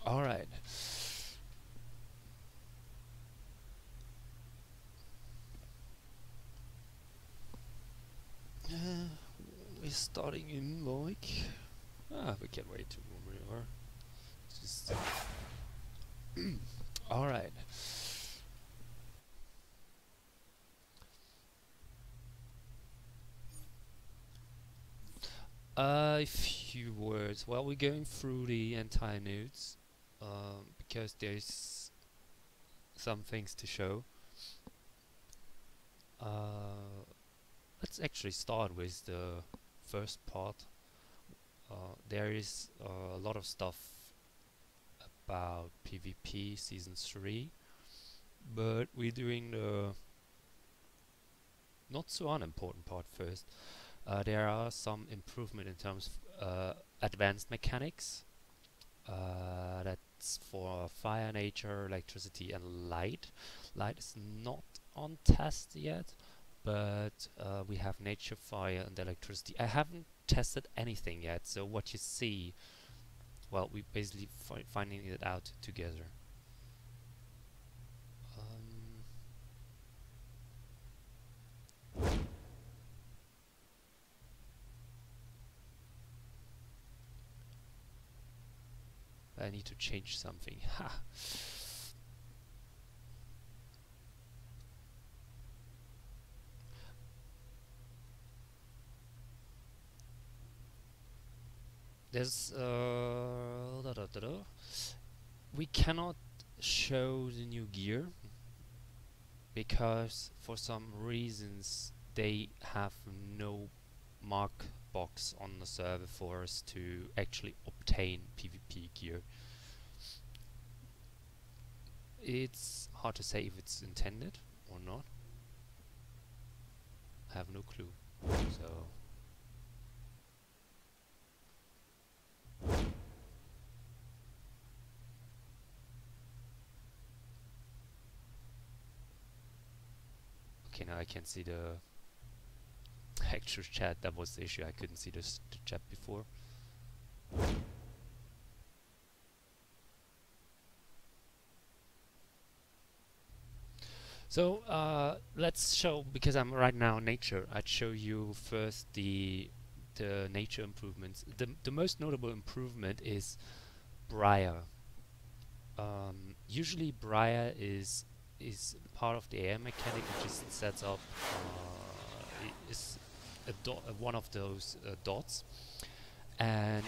Alright. We're starting in like... we can wait to where we are. Just... Alright. A few words. Well, we're going through the entire nodes because there's some things to show. Let's actually start with the first part. There is a lot of stuff about PvP Season 3, but we're doing the not so unimportant part first. There are some improvement in terms of advanced mechanics. That's for fire, nature, electricity and light. Light is not on test yet, but we have nature, fire and electricity. I haven't tested anything yet, so what you see, well, we basically finding it out together. I need to change something. Ha! There's we cannot show the new gear because for some reasons they have no mark box on the server for us to actually obtain PvP gear. It's hard to say if it's intended or not. I have no clue. So okay, now I can see the actual chat. That was the issue. I couldn't see the chat before. So let's show, because I'm right now nature, I'd show you first the nature improvements. The most notable improvement is Briar. Usually Briar is part of the air mechanic, which just sets up is one of those dots, and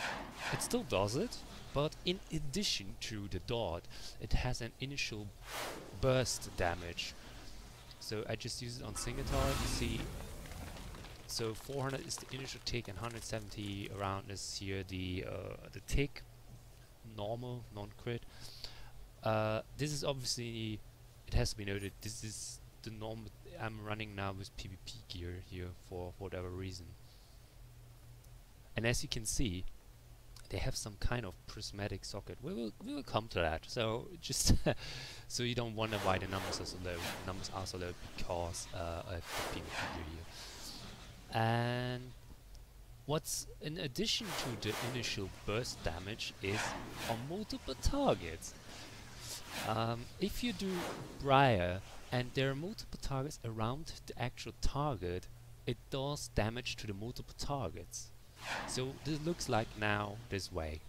it still does it, but in addition to the dot, it has an initial burst damage. So I just use it on single target. You see, so 400 is the initial tick and 170 around is here the tick, normal, non-crit. This is obviously, it has to be noted, this is the norm I'm running now with PvP gear here for whatever reason. And as you can see, they have some kind of prismatic socket. We will come to that. So just so you don't wonder why the numbers are so low. The numbers are so low because of the PvP gear here. And what's in addition to the initial burst damage is on multiple targets. If you do Briar and there are multiple targets around the actual target, it does damage to the multiple targets. So this looks like now this way.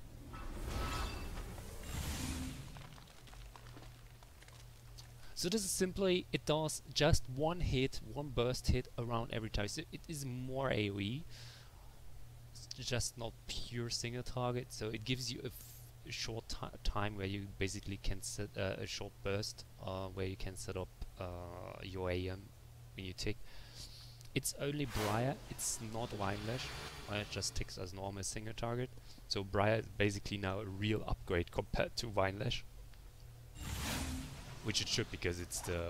So this is simply, it does just one hit, one burst hit around every target. So it is more AoE. It's just not pure single target. So it gives you a short time where you basically can set a short burst where you can set up your AM when you tick. It's only Briar, it's not Winelash. Winelash just ticks as normal single target. So Briar is basically now a real upgrade compared to Winelash. Which it should, because it's the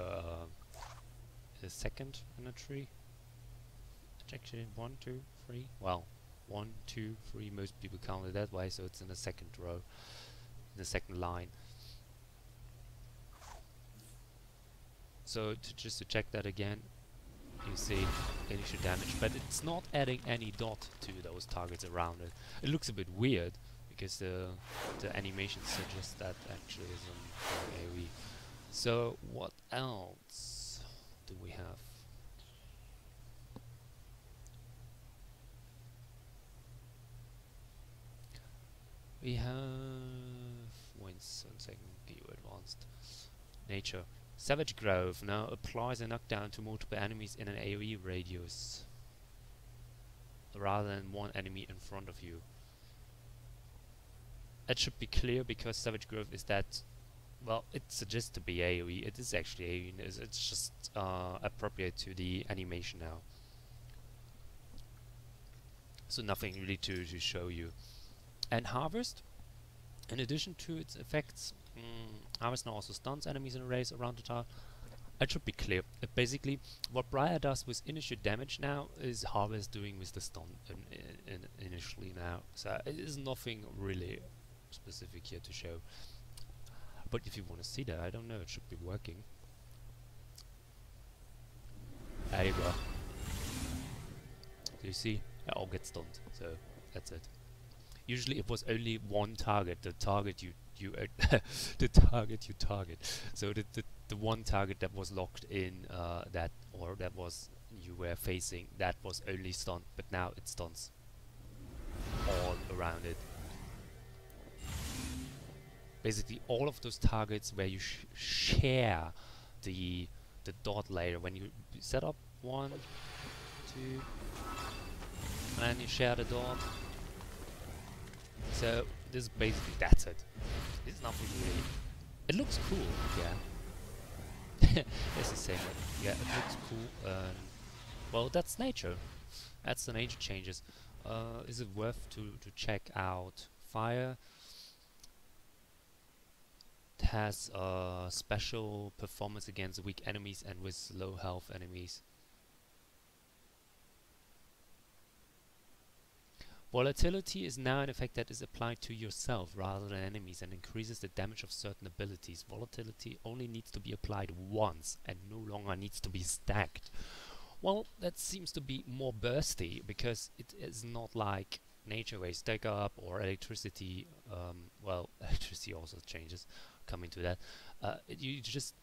second in a tree. It's actually 1, 2, 3. Well, 1, 2, 3. Most people count it that way, so it's in the second row, in the second line. So just to check that again, you see initial damage, but it's not adding any dot to those targets around it. It looks a bit weird because the animation suggests that actually is on AoE. So what else do we have? We have 1 second view advanced nature. Savage Grove now applies a knockdown to multiple enemies in an AoE radius rather than one enemy in front of you. It should be clear because Savage Grove is that, well, it suggests to be AoE. It is actually AoE. It's just appropriate to the animation now. So nothing really to show you. And Harvest, in addition to its effects, Harvest now also stuns enemies in a race around the tile. It should be clear. Basically, what Briar does with initial damage now is Harvest doing with the stun initially now. So it is nothing really specific here to show. But if you want to see that, I don't know, it should be working. There you go. Do you see? They all get stunned. So that's it. Usually it was only one target, the target you the target you target. So the one target that was locked in that was you were facing, that was only stunned, but now it stuns all around it. Basically all of those targets where you share the dot layer, when you set up 1, 2, and then you share the dot. So this is basically, that's it. It's nothing really. It looks cool, yeah. It's the same. Yeah, it looks cool. Well, that's nature. That's the nature changes. Is it worth to check out Fire? It has special performance against weak enemies and with low health enemies. Volatility is now an effect that is applied to yourself rather than enemies and increases the damage of certain abilities. Volatility only needs to be applied once and no longer needs to be stacked. Well, that seems to be more bursty because it is not like nature where you stack up or electricity. Well, electricity also changes. Coming to that, you just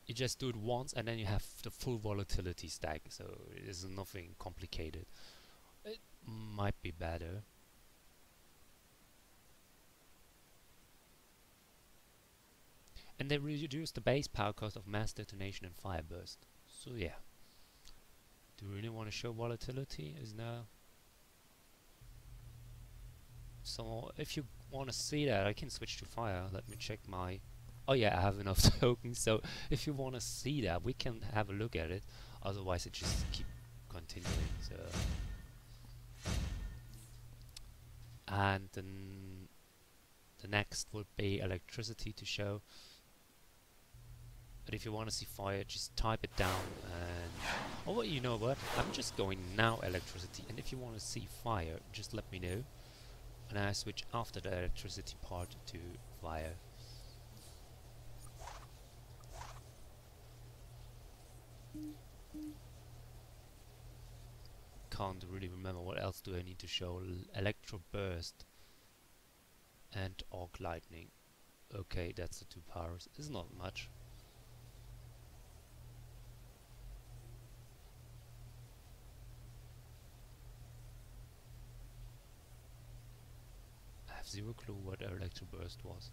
you just do it once and then you have the full volatility stack, so it is nothing complicated. It might be better. And they reduce the base power cost of mass detonation and fire burst. So yeah. Do you really want to show volatility? Is now. So if you want to see that, I can switch to fire. Let me check my. Oh yeah, I have enough tokens, so if you want to see that, we can have a look at it. Otherwise, it just keep continuing. So, and then the next would be electricity to show. But if you want to see fire, just type it down. And oh, well, you know what? I'm just going now electricity, and if you want to see fire, just let me know, and I switch after the electricity part to fire. Can't really remember what else do I need to show. Electro burst and arc lightning. Okay, that's the 2 powers. It's not much. I have zero clue what electro burst was.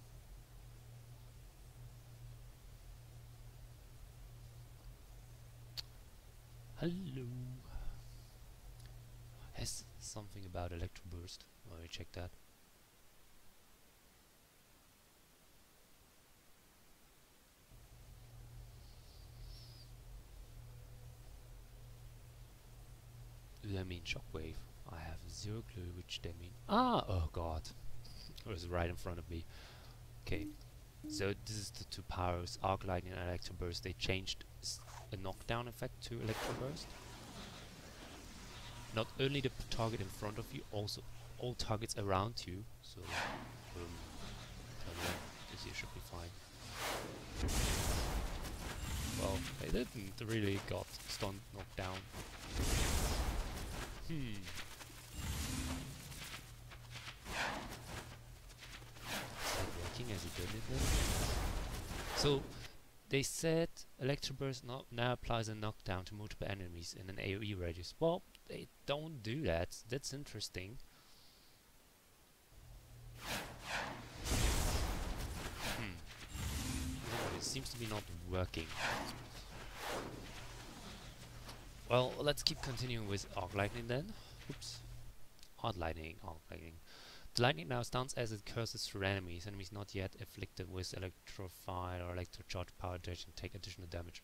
Hello. Has something about electro burst. Let me check that. Do they mean shockwave? I have zero clue which they mean. Ah, oh god. It was right in front of me. Okay. So this is the 2 powers, arc lightning and electro burst. They changed a knockdown effect to electro burst. Not only the target in front of you, also all targets around you. So this here should be fine. Well, they didn't really got stunned, knocked down. So they said Electro Burst now applies a knockdown to multiple enemies in an AoE radius. Well, they don't do that. That's interesting. It seems to be not working. Well, let's keep continuing with Arc Lightning then. Oops. Hard Lightning, Arc Lightning. The lightning now stuns as it curses through enemies. Enemies not yet afflicted with electrified or electrocharge power generation take additional damage.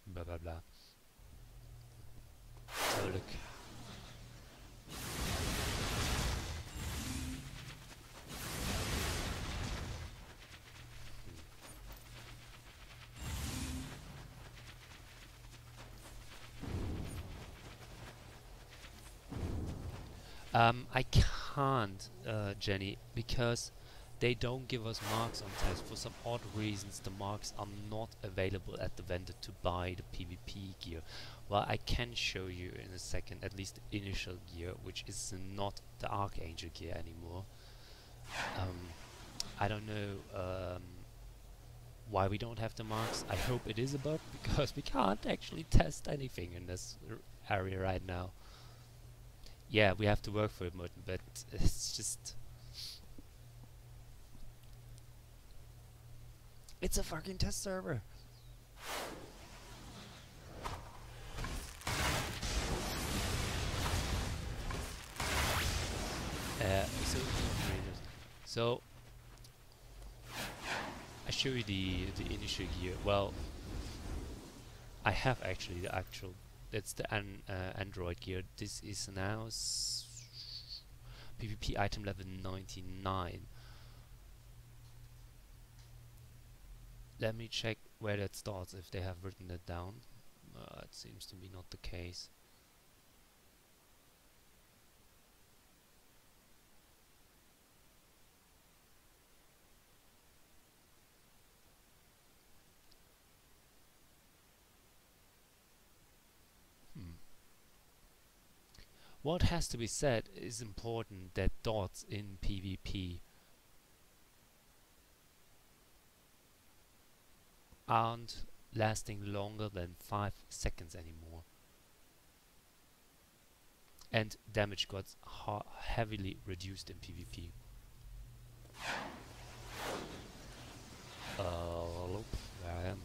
Blah blah blah. Let's have a look. I can't, Jenny, because they don't give us marks on test. For some odd reasons, the marks are not available at the vendor to buy the PvP gear. Well, I can show you in a second, at least the initial gear, which is not the Archangel gear anymore. I don't know why we don't have the marks. I hope it is a bug, because we can't actually test anything in this area right now. Yeah, we have to work for it, Morten, but it's just... It's a fucking test server! So I show you the initial gear. Well, I have actually the actual. That's the Android gear. This is now PvP item level 99. Let me check where that starts, if they have written that down. It seems to be not the case. What has to be said is important, that dots in PvP aren't lasting longer than 5 seconds anymore. And damage got heavily reduced in PvP. Look, where I am.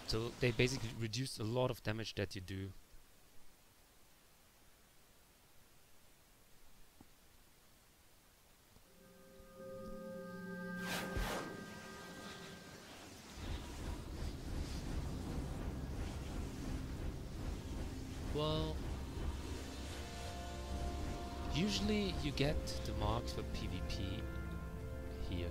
So they basically reduced a lot of damage that you do. Well, usually you get the marks for PvP here.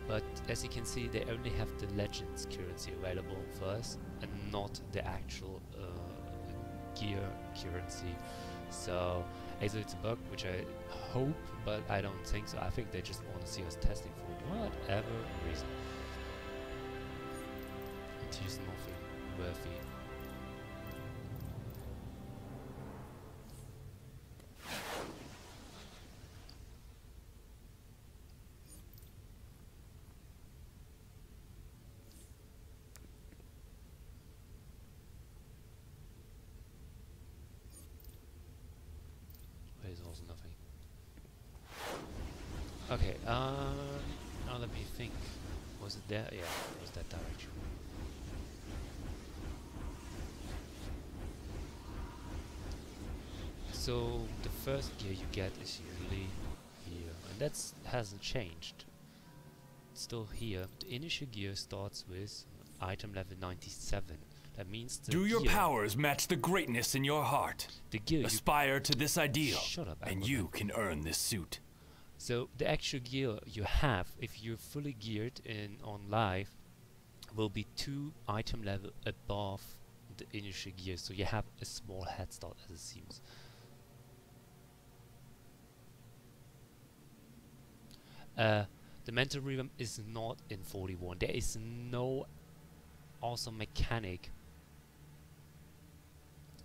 But as you can see, they only have the Legends currency available for us, and not the actual gear currency. So either it's a bug, which I hope, but I don't think so. I think they just want to see us testing for whatever reason. It is nothing worthy. There's also nothing. Okay, now let me think. Was it there? Yeah, it was that direction. So the first gear you get is usually here, and that hasn't changed. It's still here. The initial gear starts with item level 97. That means the Do your powers match the greatness in your heart? The gear Aspire to this ideal, shut up, and you can earn this suit. So the actual gear you have, if you're fully geared in on live, will be 2 item level above the initial gear. So you have a small head start, as it seems. The mental revamp is not in 41. There is no awesome mechanic.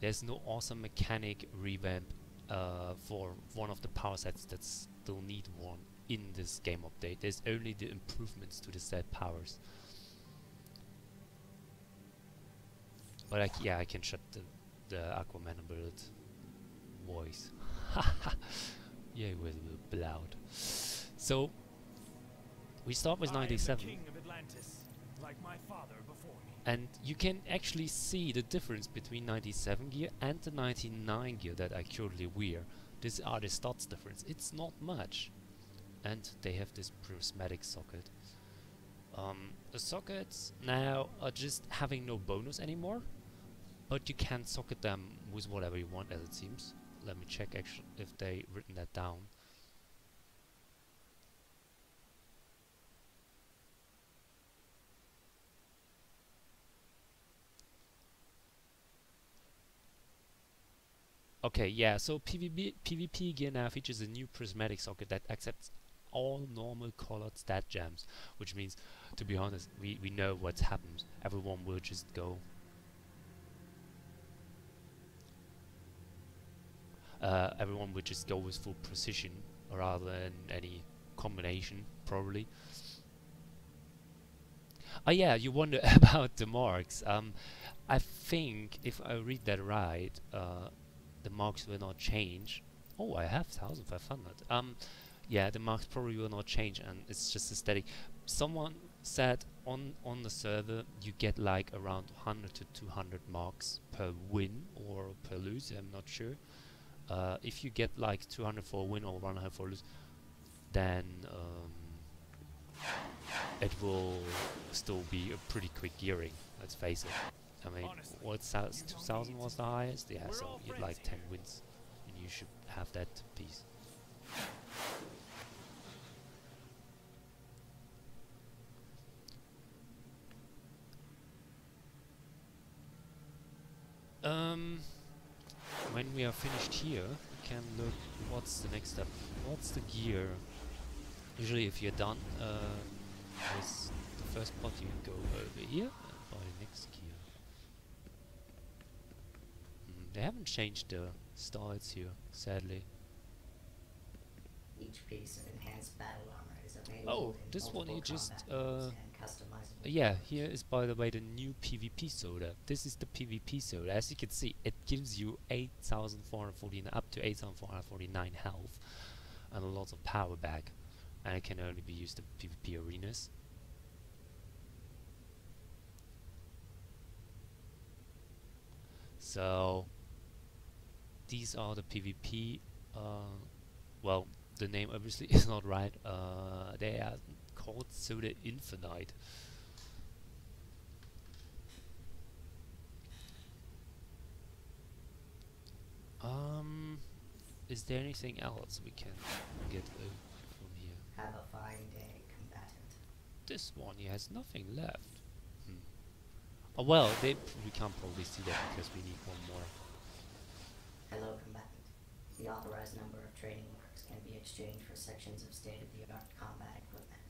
There's no awesome mechanic revamp for one of the power sets that still need one in this game update. There's only the improvements to the set powers. But yeah, I can shut the Aquaman build voice. Yeah, it was a bit loud. So we start with 97. King of Atlantis, like my father before me. And you can actually see the difference between 97 gear and the 99 gear that I currently wear. These are the stats difference. It's not much. And they have this prismatic socket. The sockets now are just having no bonus anymore, but you can socket them with whatever you want, as it seems. Let me check actually if they written that down. Okay, yeah, so PvP gear now features a new prismatic socket that accepts all normal colored stat gems, which means, to be honest, we know what's happened. Everyone will just go with full precision rather than any combination, probably. Oh yeah, you wonder about the marks. I think if I read that right, the marks will not change. Oh, I have 1500. Yeah, the marks probably will not change, and it's just a static. Someone said on the server you get like around 100 to 200 marks per win or per lose. I'm not sure. If you get like 200 for a win or 100 for a lose, then it will still be a pretty quick gearing. Let's face it. I mean, what's 2000 was the highest? Yeah, so you'd like 10 wins, and you should have that piece. When we are finished here, we can look what's the next step. What's the gear? Usually if you're done with the first part, you go over here and buy the next gear. They haven't changed the styles here, sadly. Each piece of enhanced battle armor is available in this one you just and customizable. yeah, here is by the way the new PvP soda. This is the PvP soda. As you can see, it gives you 8,449 up to 8,449 health and a lot of power back, and it can only be used in PvP arenas. So these are the PvP. Well, the name obviously is not right. They are called Soda Infinite. Is there anything else we can get from here? Have a fine day, combatant. This one he has nothing left. Oh well, we can't probably see that because we need one more. Hello, combatant. The authorized number of training marks can be exchanged for sections of state-of-the-art combat equipment.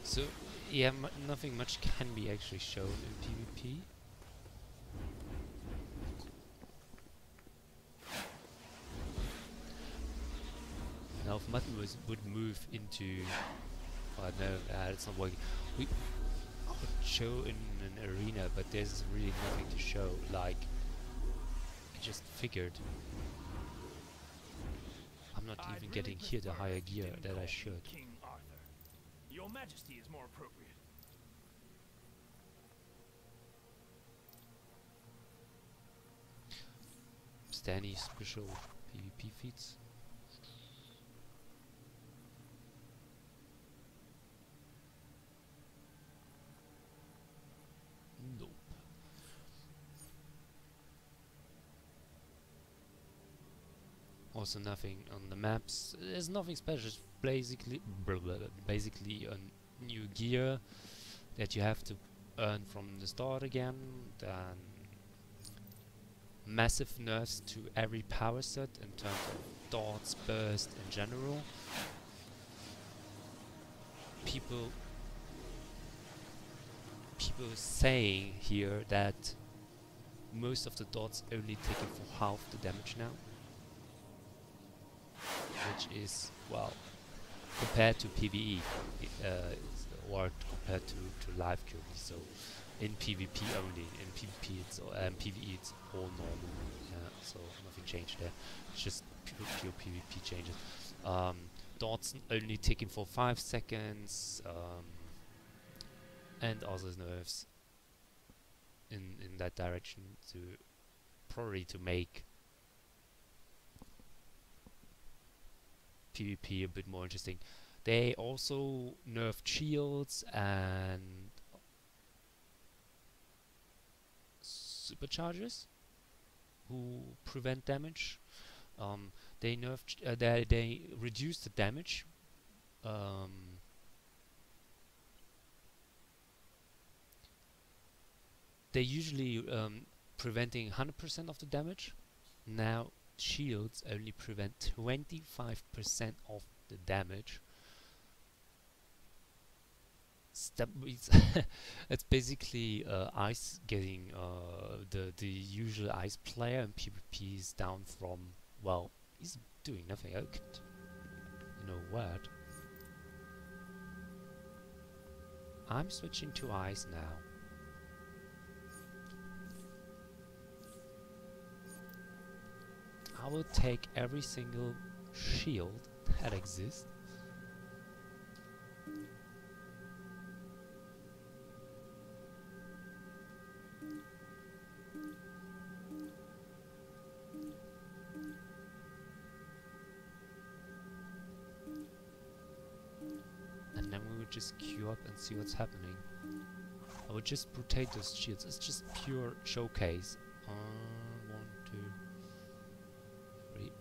So, yeah, nothing much can be actually shown in PvP. Now, if Mutton would move into... Oh no, it's not working. We could show in an arena, but there's really nothing to show. Like, I just figured I'm not even getting here the higher gear that I should. King Arthur. Your Majesty is more appropriate. Stanny special PvP feats. Nope. Also nothing on the maps. There's nothing special. It's basically a new gear that you have to earn from the start again. Then massive nerfs to every power set in terms of dots, burst in general. People was saying here that most of the dots only taking for half the damage now, which is, well, compared to PvE, or compared to live currently. So in PvP only, in PvP it's PvE it's all normal. Yeah, so nothing changed there. It's just pure PvP changes. Dots only ticking for 5 seconds, and other nerfs in that direction to probably to make PvP a bit more interesting. They also nerfed shields and superchargers who prevent damage. They nerfed, they reduced the damage. They usually preventing 100% of the damage. Now shields only prevent 25% of the damage. It's basically ice getting the usual ice player in PvP is down from, well, he's doing nothing. Oh, you know what? I'm switching to ice now. I will take every single shield that exists. And then we will just queue up and see what's happening. I would just rotate those shields. It's just pure showcase. 1, 2, 3.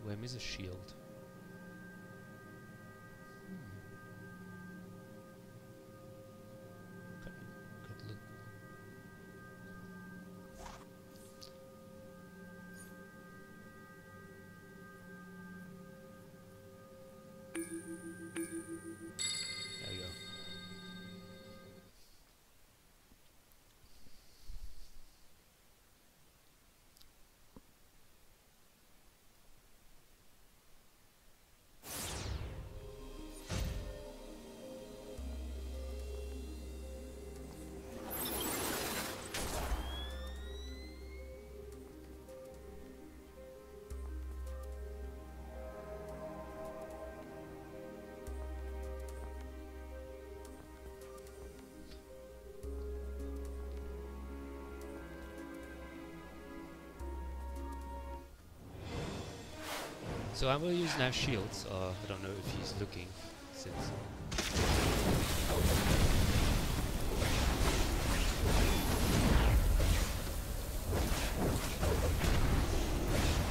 Do I miss a shield? Could look. There you go. So I will use now shields. I don't know if he's looking since.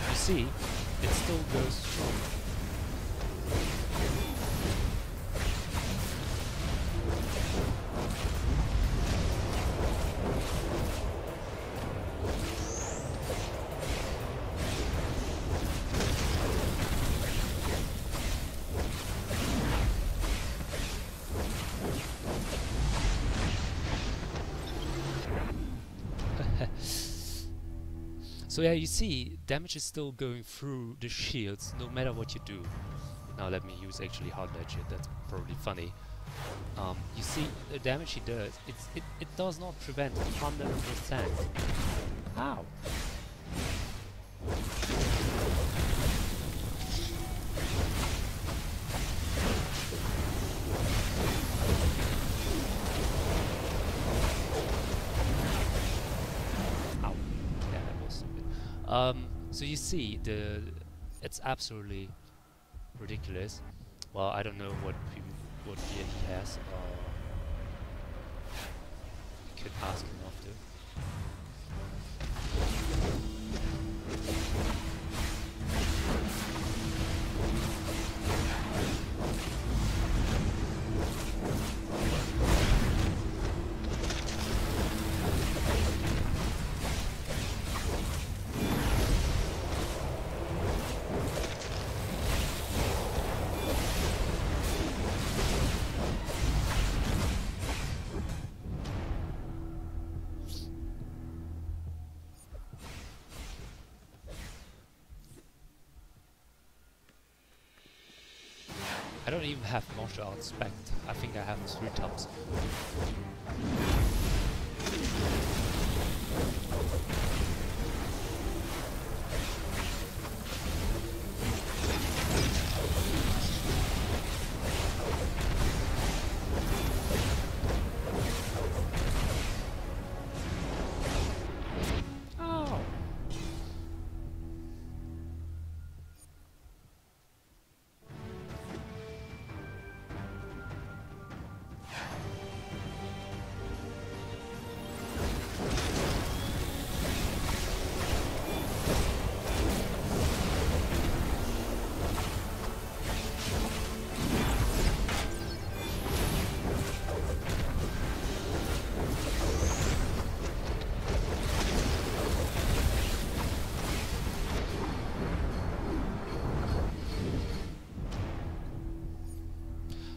You see, it still goes strong. So yeah, you see, damage is still going through the shields no matter what you do. Now let me use actually hard ledge here, that's probably funny. You see, the damage he does, it does not prevent 100%. How? So you see, it's absolutely ridiculous. Well, I don't know what gear he has. You could ask him after. I don't even have martial arts spec. I think I have 3 tops.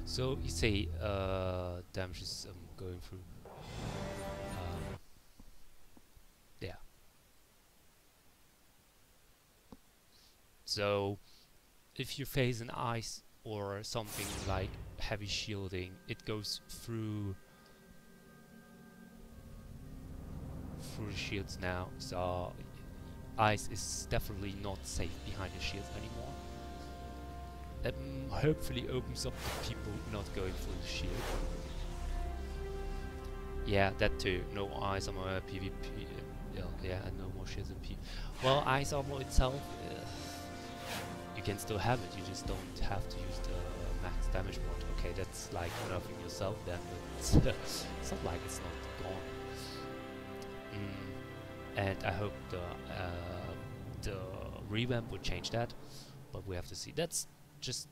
So you say damage is going through. Yeah. So if you face an ice or something like heavy shielding, it goes through the shields now. So ice is definitely not safe behind the shields anymore. That hopefully opens up the people not going for the shield. Yeah, that too. No ice armor PvP. Yeah, and no more shields in PvP. Well, ice armor itself, you can still have it. You just don't have to use the max damage mod. Okay, that's like nerfing yourself then, but it's not like it's not gone. And I hope the revamp would change that, but we have to see. That's just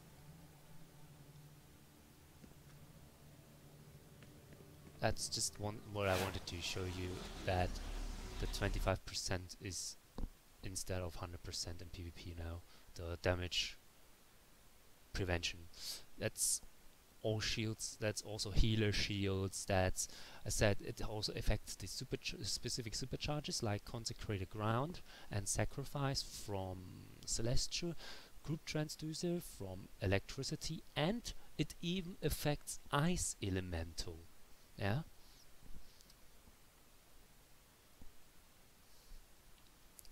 what I wanted to show you, that the 25% is instead of 100% in PvP now. The damage prevention. That's all shields. That's also healer shields. That's, I said, it also affects the specific supercharges like Consecrated Ground and Sacrifice from Celestial, Group Transducer from Electricity, and it even affects Ice Elemental. Yeah.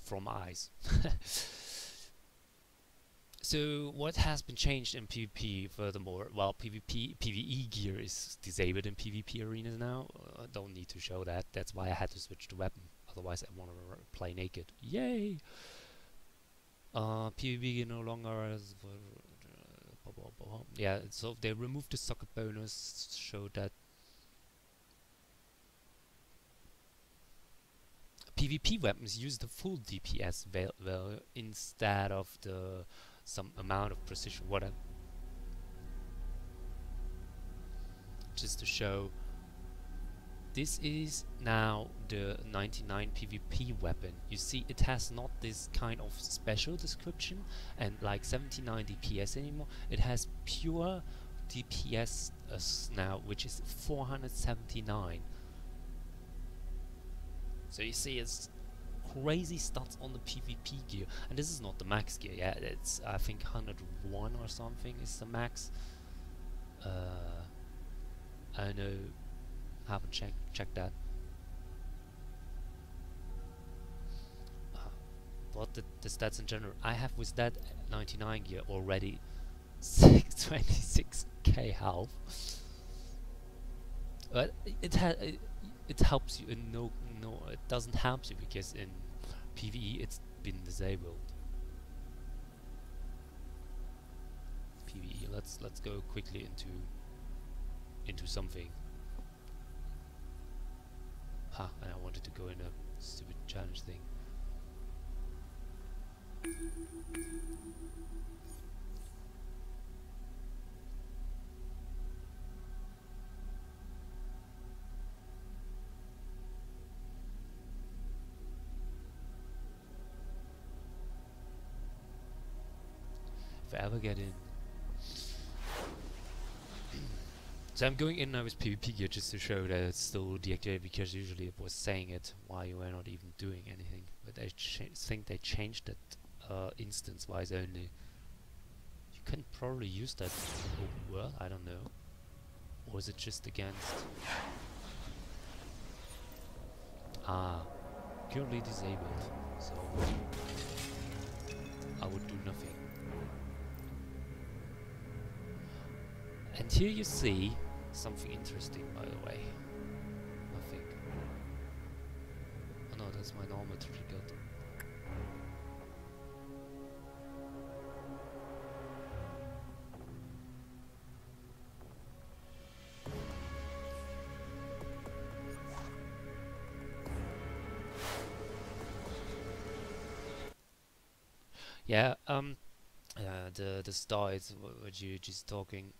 From ice. So what has been changed in PvP furthermore? Well, PvE gear is disabled in PvP arenas now. Don't need to show that. That's why I had to switch to weapon. Otherwise I want to play naked. Yay! PvP gear no longer as... yeah, so they removed the socket bonus, showed that PvP weapons use the full DPS value instead of the some amount of precision, whatever. Just to show, this is now the 99 PvP weapon. You see, it has not this kind of special description and like 79 DPS anymore. It has pure DPS now, which is 479. So you see, it's crazy stats on the PvP gear, and this is not the max gear. Yeah, it's I think 101 or something is the max. I know, haven't checked that. But the stats in general, I have with that 99 gear already 26k health. But it helps you in no, it doesn't help you because in PvE it's been disabled. PvE, let's go quickly into something. And I wanted to go in a stupid challenge thing. If I ever get in. So I'm going in now with PvP gear just to show that it's still deactivated, because usually it was saying it while you were not even doing anything. But I think they changed that instance-wise only. You can probably use that in open world, I don't know. Or is it just against... Ah, currently disabled, so I would do nothing. And here you see something interesting, by the way. Nothing. Oh no, that's my normal triggered. Yeah, the styles what you just talking.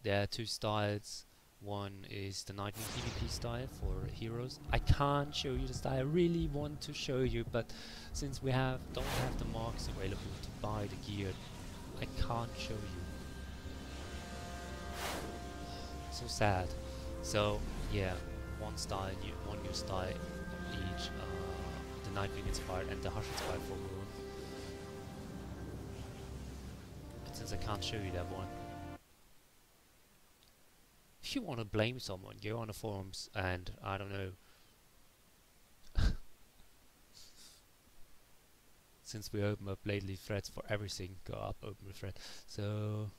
There are two styles. One is the Nightwing PvP style for heroes. I can't show you the style. I really want to show you, but since we don't have the marks available to buy the gear, I can't show you. So sad. So yeah, one new style each. The Nightwing inspired and the Hush inspired for Moon. Since I can't show you that one. If you want to blame someone, go on the forums and, I don't know, since we open up lately threads for everything, go up, open the thread. So,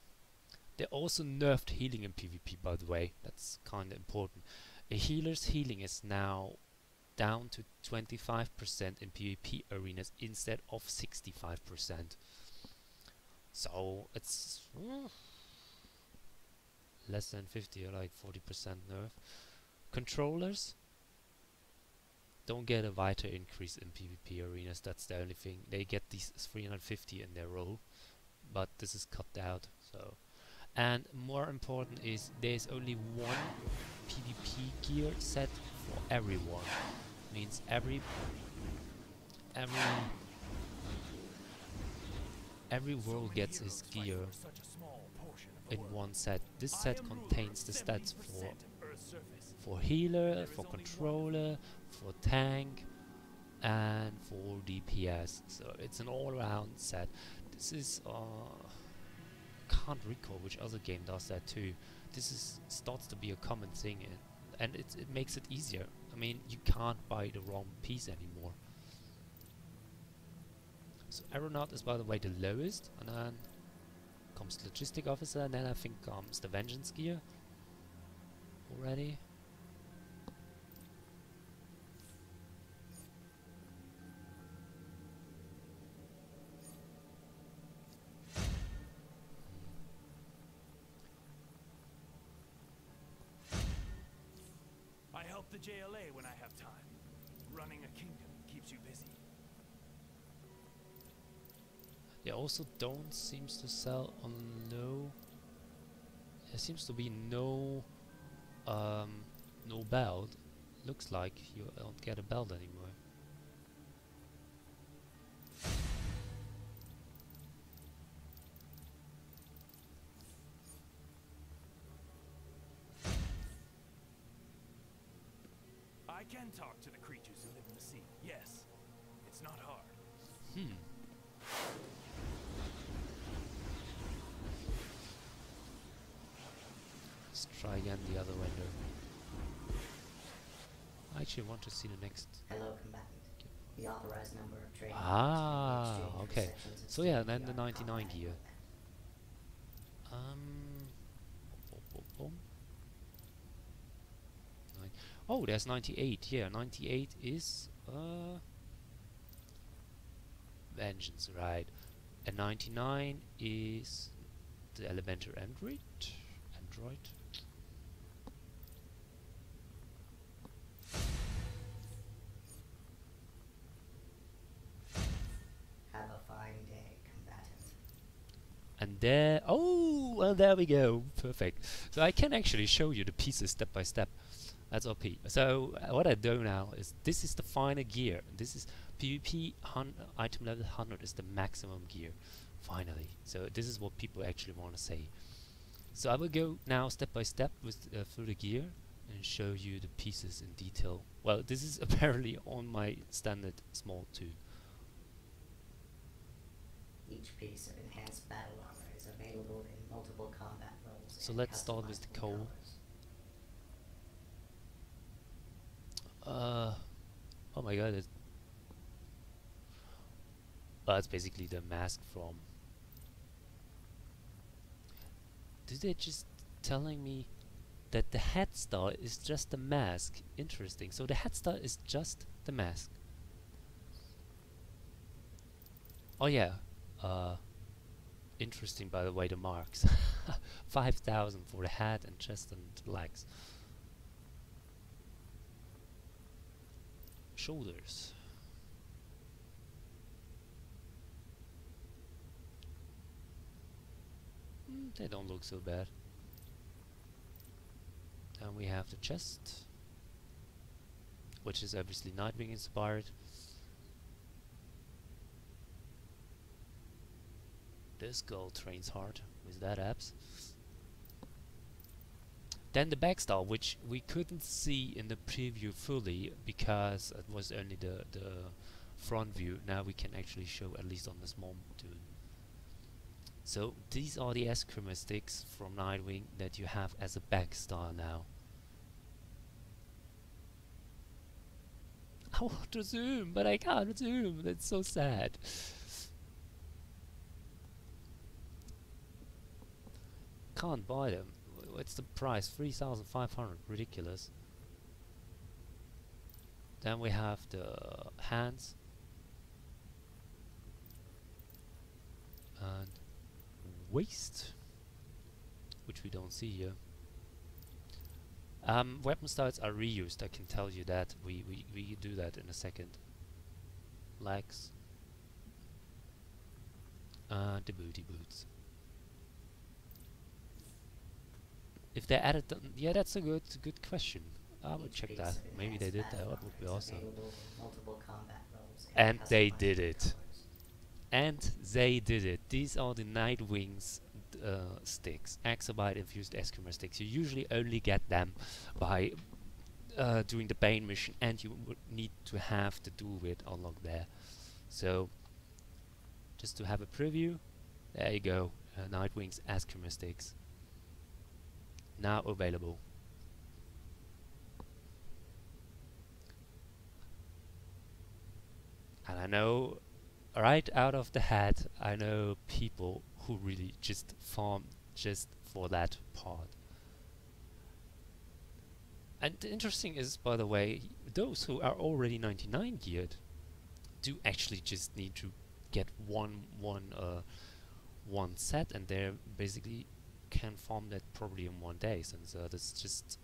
they also nerfed healing in PvP, by the way. That's kind of important. A healer's healing is now down to 25% in PvP arenas instead of 65%. So, it's... less than 50 or like 40% nerf. Controllers don't get a vital increase in PvP arenas, that's the only thing. They get these 350 in their roll, but this is cut out. So, and more important is there's only one PvP gear set for everyone. Means every world gets his gear in one set. This set contains the stats for healer, for controller, for tank, and for DPS. So it's an all-round set. This is can't recall which other game does that too. This starts to be a common thing, and it makes it easier. I mean, you can't buy the wrong piece anymore. So Aeronaut is, by the way, the lowest, and then comes Logistic Officer, and then I think comes the Vengeance gear already. I help the JLA when I have time. Running a kingdom keeps you busy. They also don't seems to sell on low. There seems to be no belt. Looks like you don't get a belt anymore. I can talk to the creatures who live in the sea. Yes, it's not hard. Let's try again the other window. I actually want to see the next. Hello, combatant. The authorized number of trading Ah, marks can be okay. exchanged for sections of So yeah, then the state-of-the-art 99 combat gear. equipment. Boom, boom, boom. Oh, there's 98. Yeah, 98 is Vengeance, right? And 99 is the Elemental Android. Have a fine day, combatant. And there, oh, well, there we go. Perfect. So I can actually show you the pieces step by step. That's OP. So what I do now is, this is the final gear. This is PvP item level 100 is the maximum gear. Finally. So this is what people actually want to say. So I will go now step by step with through the gear and show you the pieces in detail. Well, this is apparently on my standard small 2. Each piece of enhanced battle armor is available in multiple combat roles. So and let's start with the customizable coal. colors. Oh my god, well, it's basically the mask from... Did they just telling me that the head star is just the mask? Interesting. So the head star is just the mask. Oh yeah. Interesting, by the way, the marks. 5,000 for the head and chest and legs. Shoulders. They don't look so bad. And we have the chest, which is obviously Nightwing inspired. This girl trains hard with that abs. Then the backstar, which we couldn't see in the preview fully because it was only the front view. Now we can actually show at least on the small tool. So these are the Escrima sticks from Nightwing that you have as a backstar now. I want to zoom, but I can't zoom. That's so sad. Can't buy them. What's the price? 3,500. Ridiculous. Then we have the hands and waist, which we don't see here. Weapon styles are reused, I can tell you that. We do that in a second. Legs. The booty boots. If they added them, yeah, that's a good question. I would check that. Maybe they did that. That would be awesome. And they did it. And they did it. These are the Nightwing's sticks, Exabyte infused Escrima sticks. You usually only get them by doing the Bane mission, and you would need to have the dual wit unlocked there. So, just to have a preview, there you go, Nightwing's Escrima sticks. Now available. And I know, right out of the hat, I know people who really just farm just for that part. And the interesting is, by the way, those who are already 99 geared do actually just need to get one set, and they basically can farm that probably in one day, since that's just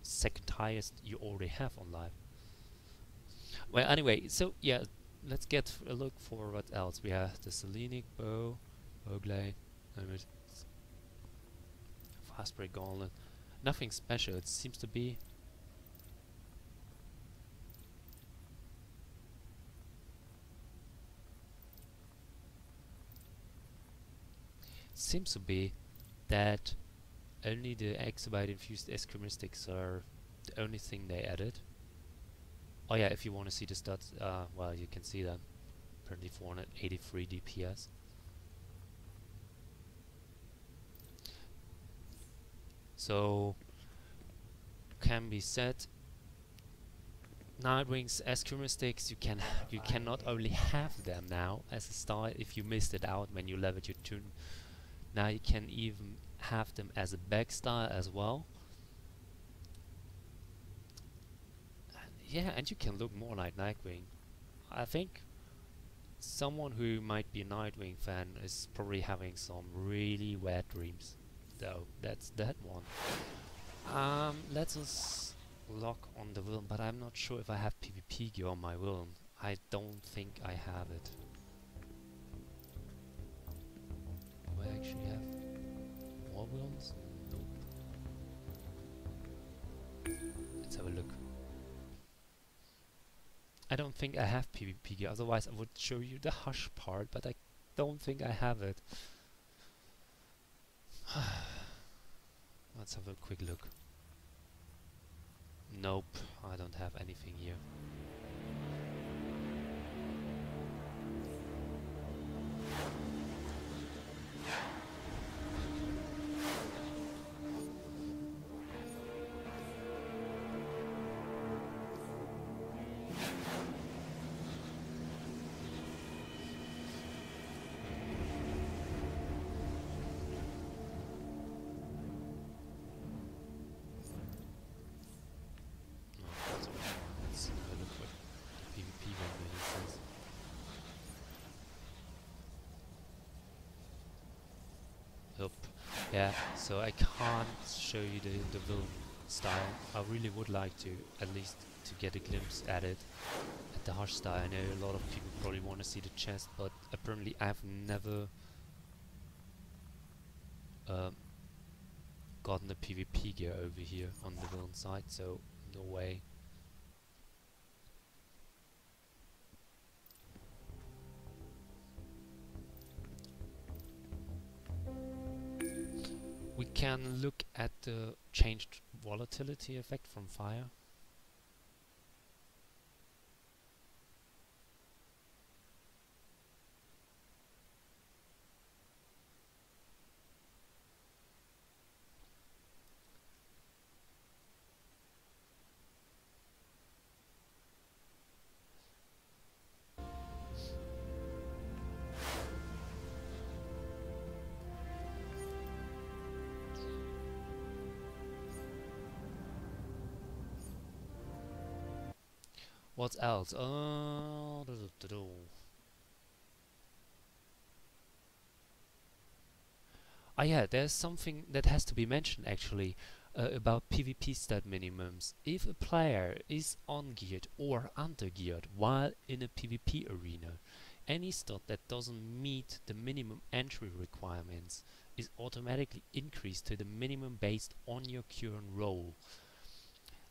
second highest you already have on live. Well, anyway, so yeah, let's get a look for what else. We have the Selenic bow, Bowglade, fast break gauntlet. Nothing special, it seems to be. Seems to be that only the Exabyte infused Escrima sticks are the only thing they added. Oh yeah, if you want to see the stats, well, you can see them. Apparently 483 DPS. So, can be said, Nightwing's Escrima sticks, you can not only have them now as a star if you missed it out when you leveled your tune. Now you can even have them as a backstar as well. Yeah, and you can look more like Nightwing. I think someone who might be a Nightwing fan is probably having some really wet dreams. Though, that's that one. Let us lock on the Wilm, but I'm not sure if I have PvP gear on my Wilm. I don't think I have it. Do I actually have more Wilms? Nope. Let's have a look. I don't think I have PvP gear, otherwise I would show you the Hush part, but I don't think I have it. Let's have a quick look. Nope, I don't have anything here. Yeah, so I can't show you the villain style. I really would like to, at least to get a glimpse at it, at the harsh style. I know a lot of people probably want to see the chest, but apparently I've never um, gotten the PvP gear over here on the villain side, so no way. We can look at the changed volatility effect from fire. What else? Ah yeah, there's something that has to be mentioned actually about PvP stat minimums. If a player is on-geared or under-geared while in a PvP arena, any stat that doesn't meet the minimum entry requirements is automatically increased to the minimum based on your current role.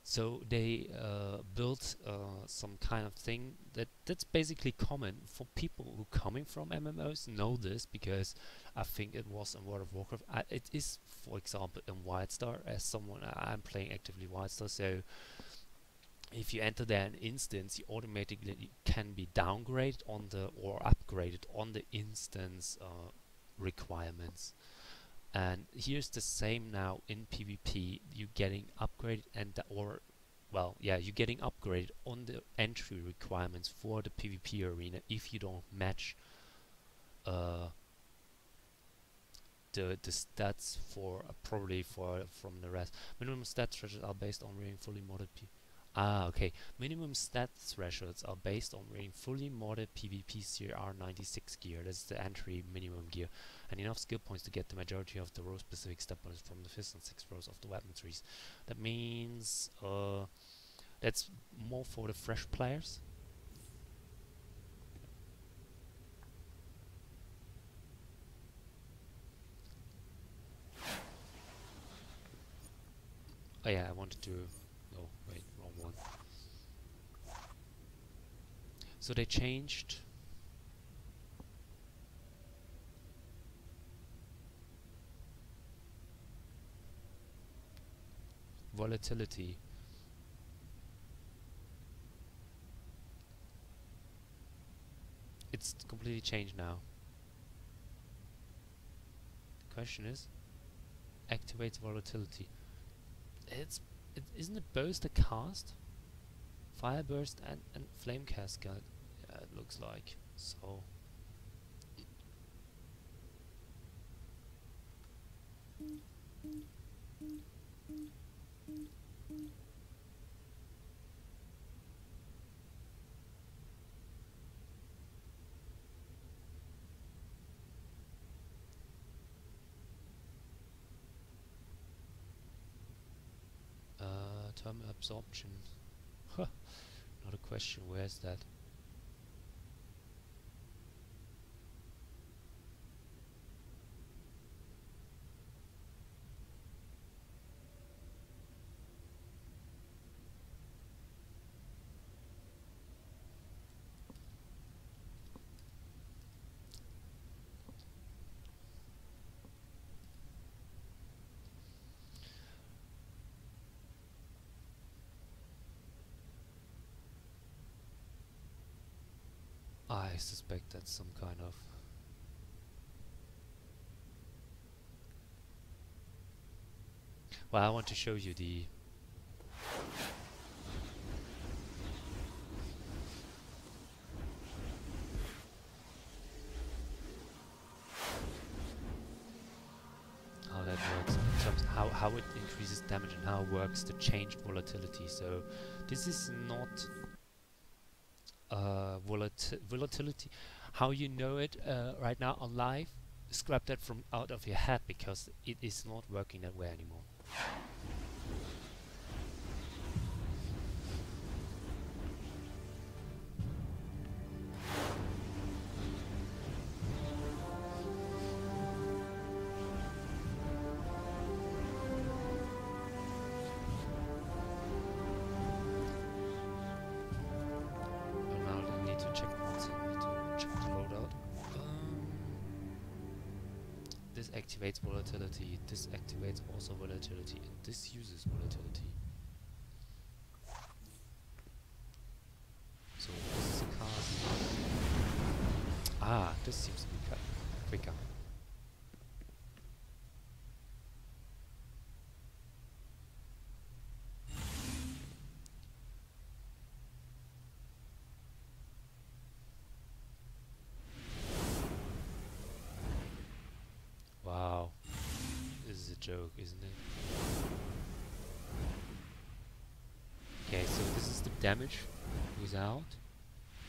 So they built some kind of thing that's basically common for people who coming from MMOs know this, because I think it was in World of Warcraft. It is, for example, in Wildstar. As someone, I'm playing actively Wildstar, so if you enter there an instance, you automatically can be downgraded on the or upgraded on the instance requirements. And here's the same now in PvP. You're getting upgraded you're getting upgraded on the entry requirements for the PvP arena if you don't match the stats for probably from the rest. Minimum stat thresholds are based on wearing fully modded okay. Minimum stat thresholds are based on wearing fully modded PvP CR 96 gear. That's the entry minimum gear, and enough skill points to get the majority of the row-specific stat bonus from the 5th and 6th rows of the weapon trees. That means that's more for the fresh players. Oh yeah, I wanted to... No, wait, wrong one. So they changed... volatility. It's completely changed now. The question is... activates volatility. Isn't it both the cast, fire burst and flame cascade? Yeah, it looks like so. Thermal absorption. Huh. Not a question. Where's that? I suspect that's some kind of... Well, I want to show you the... how that works, in terms of how it increases damage and how it works to change volatility. So this is not volatility. How you know it right now on live scrap that from out of your head, because it is not working that way anymore. This activates volatility, this activates also volatility, and this uses volatility. So this is a cast. Ah, this seems to be quicker. Wow. This is a joke, isn't it? Okay, so this is the damage without.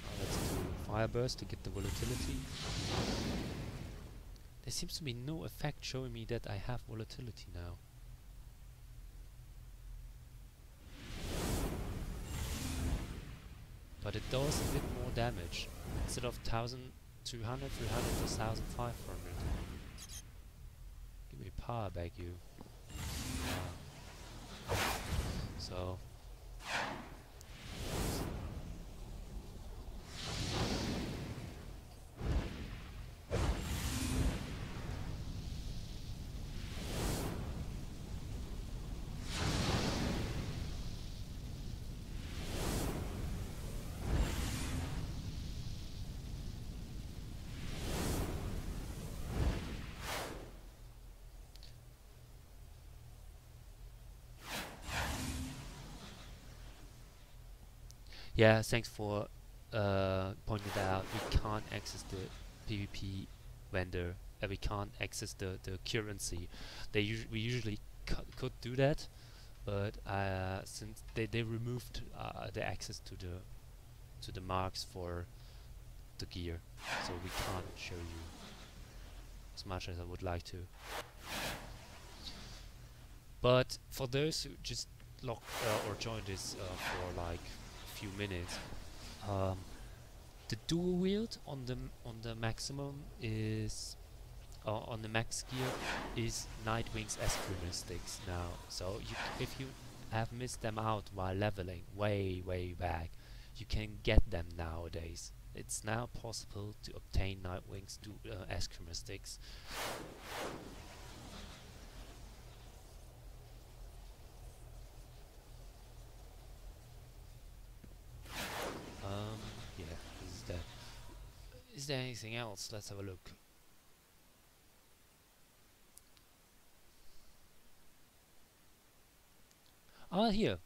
Now let's do fire burst to get the volatility. There seems to be no effect showing me that I have volatility now. But it does a bit more damage. Instead of 1200, 300 to 1500. Give me power back, you. So yeah, thanks for pointing that out. We can't access the PvP vendor. We can't access the currency. We usually could do that, but since they removed the access to the marks for the gear, so we can't show you as much as I would like to. But for those who just log or join this for like few minutes, the dual wield on the maximum is on the max gear is Nightwing's Escrima sticks now. So if you have missed them out while leveling way back, you can get them nowadays. It's now possible to obtain Nightwing's Escrima sticks. Yeah, this is that. Is there anything else? Let's have a look. Ah, here.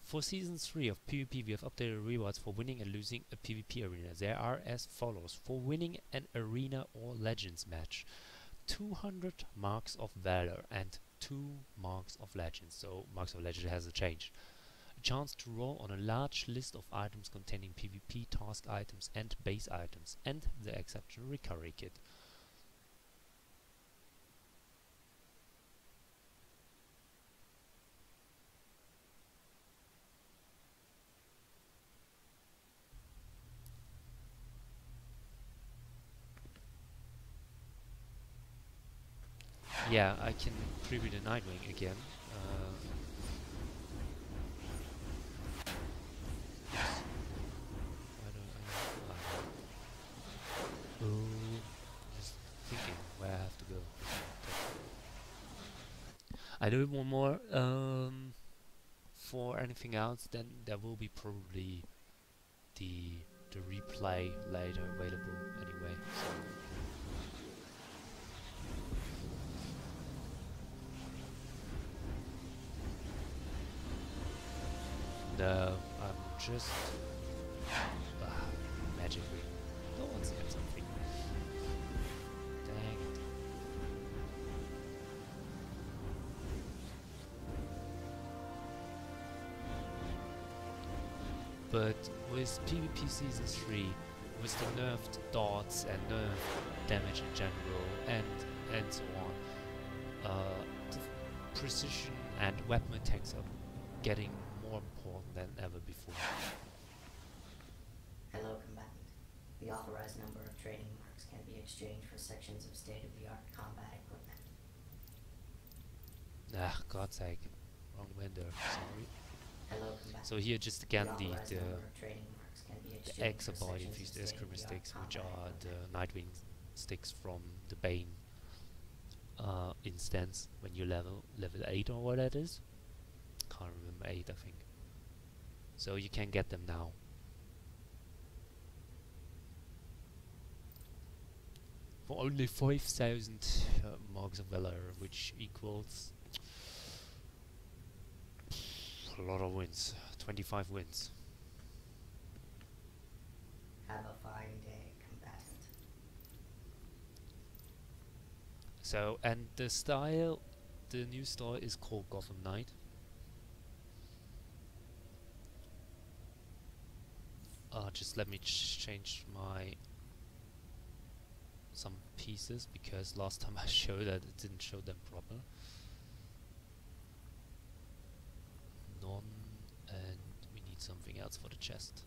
For Season 3 of PvP, we have updated rewards for winning and losing a PvP arena. There are as follows. For winning an arena or legends match, 200 marks of valor and 2 marks of legends. So marks of legend hasn't changed. A chance to roll on a large list of items containing PvP task items and base items, and the exceptional recovery kit. Yeah, I can preview the Nightwing again. Just thinking where I have to go. I do one more. For anything else, then there will be probably the replay later available anyway. So. No, I'm just magic ring. No one's got something. Dang it. But with PvP Season 3, with the nerfed dots and nerfed damage in general, and so on, the precision and weapon attacks are getting more important than ever before. Hello, combatant. The authorized number of training marks can be exchanged for sections of state-of-the-art combat equipment. Ah, God's sake, wrong window. Sorry. Hello, combatant. So here just again the authorized number of training marks can be exchanged for exabyte sections infused of excrement state-of-the-art sticks, which combat are the equipment. Nightwing sticks from the Bane instance when you level 8 or what that is. Can't remember, 8 I think. So you can get them now. For only 5,000 marks of valor, which equals a lot of wins. 25 wins. Have a fine day, combatant. So, and the style, the new style is called Gotham Knight. Just let me change my some pieces, because last time I showed that it didn't show them proper. None, and we need something else for the chest.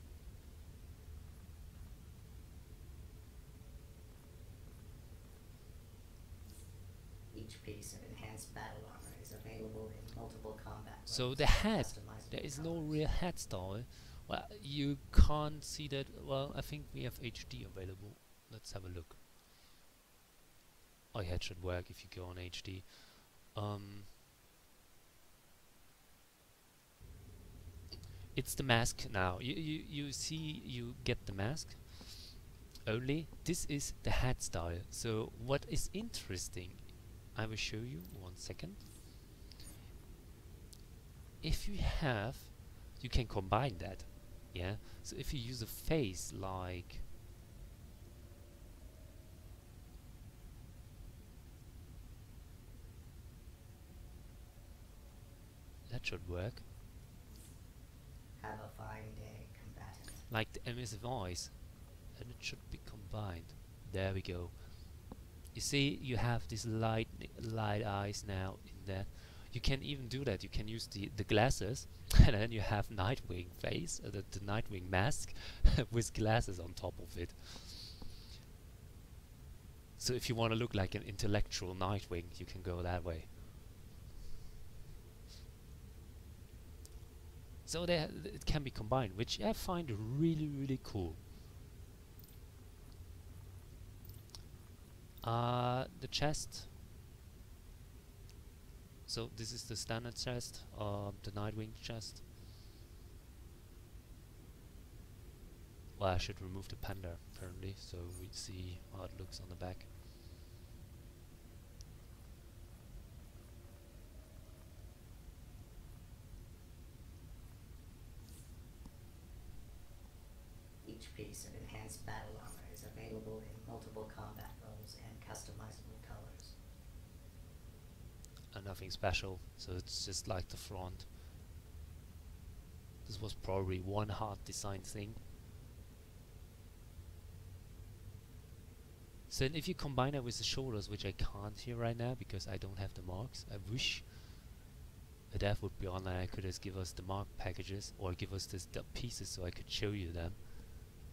Each piece of enhanced battle armor is available in multiple combat So modes the and head, customizable there is no colors. real head style. Well, you can't see that. Well, I think we have HD available. Let's have a look. Oh yeah, it should work if you go on HD. It's the mask now. You see, you get the mask. Only this is the head style. So what is interesting, I will show you 1 second. If you have, you can combine that. Yeah. So if you use a face like that, should work. Have a fine day, combatant. Like the MS voice, and it should be combined. There we go. You see, you have these light eyes now in that. You can even do that. You can use the glasses, and then you have Nightwing face, the Nightwing mask with glasses on top of it. So if you want to look like an intellectual Nightwing, you can go that way. So it can be combined, which I find really cool. The chest. So this is the standard chest, the Nightwing chest. Well, I should remove the panda apparently, so we see how it looks on the back. Each piece of enhanced battle armor is available in multiple combat modes and customizable colors. And nothing special, so it's just like the front. This was probably one hard design thing. So if you combine it with the shoulders, which I can't here right now because I don't have the marks, I wish a dev would be online. I could just give us the mark packages or give us the pieces so I could show you them.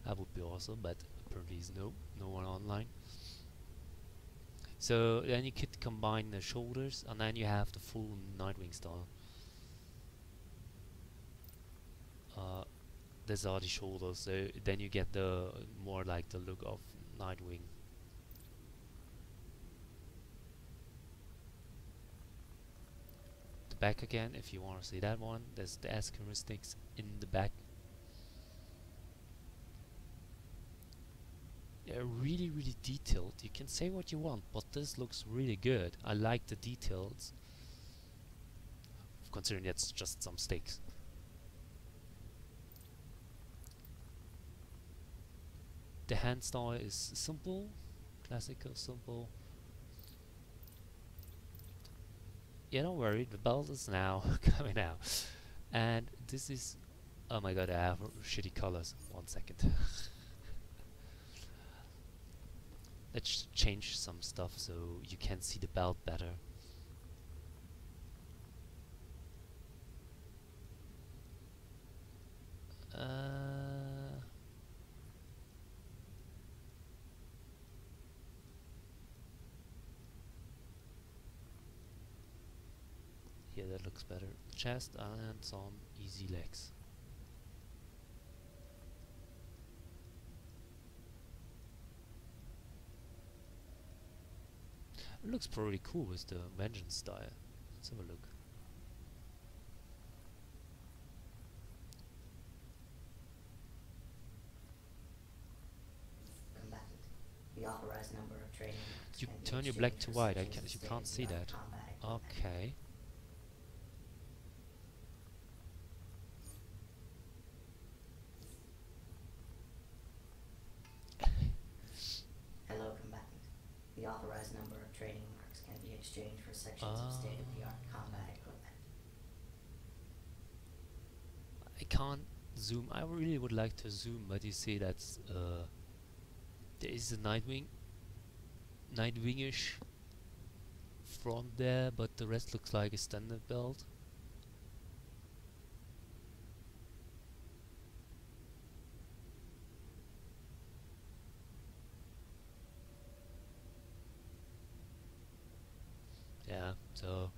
That would be awesome, but apparently is no one online. So then you could combine the shoulders, and then you have the full Nightwing style. These are the shoulders, so then you get the more like the look of Nightwing. The back again, if you want to see that one, there's the characteristics in the back. They're really detailed. You can say what you want, but this looks really good. I like the details, considering it's just some sticks. The hand style is simple, classical, simple. Yeah, don't worry, the belt is now coming out. And this is, oh my god, I have shitty colors. 1 second. let's change some stuff so you can see the belt better. Here that looks better. Chest and some easy legs. It looks pretty cool with the vengeance style. Let's have a look. Combatant. The authorized number of training marks You can be turn your black exchanged to for white. sections You of can't see state-of-the-art that. combat equipment. Okay. Hello, combatant. The authorized number of training marks can be exchanged for sections of state-of-the-art combat equipment. I can't zoom. I really would like to zoom, but you see that's there is a Nightwingish front there, but the rest looks like a standard belt. Yeah, so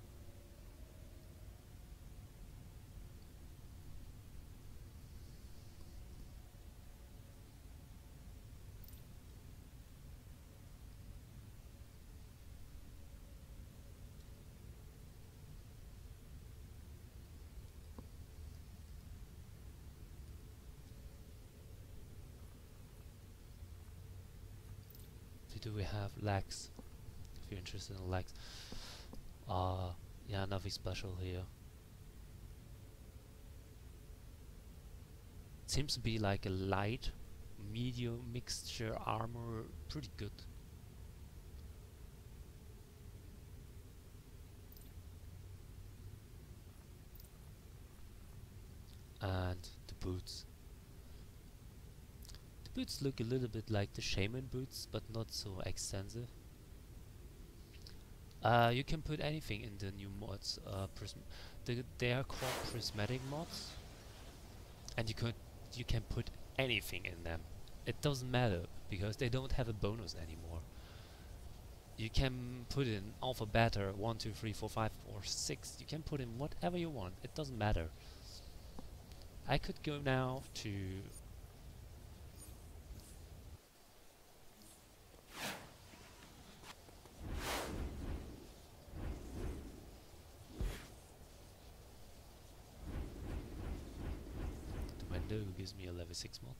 do we have legs? If you're interested in legs. Yeah, nothing special here. Seems to be like a light, medium mixture armor, pretty good. And the boots. The boots look a little bit like the shaman boots, but not so extensive. You can put anything in the new mods. They are called prismatic mods, and you can put anything in them. It doesn't matter because they don't have a bonus anymore. You can put in alpha, beta, 1, 2, 3, 4, 5, or 6. You can put in whatever you want. It doesn't matter. I could go now to the window, who gives me a level 6 mod.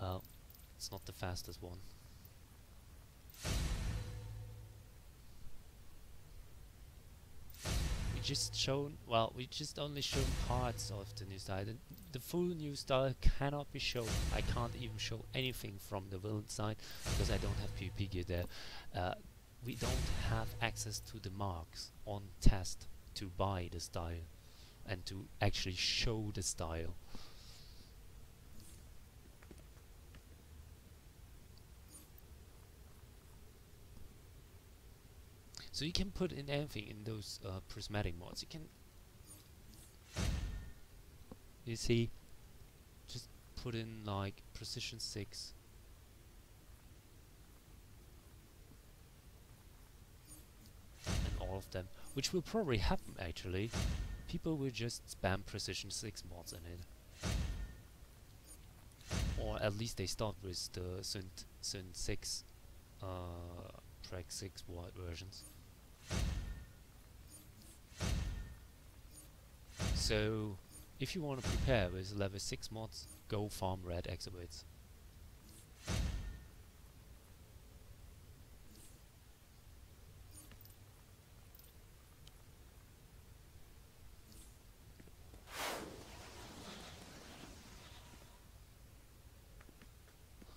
Well, it's not the fastest one. We just only shown parts of the new style. The full new style cannot be shown. I can't even show anything from the villain side because I don't have PvP gear there. We don't have access to the marks on test to buy the style and to actually show the style. So you can put in anything in those prismatic mods. You can, you see, just put in like precision 6. And all of them, which will probably happen actually. People will just spam precision 6 mods in it. Or at least they start with the Synth 6, Track 6 versions. So, if you want to prepare with level 6 mods, go farm red exhibits.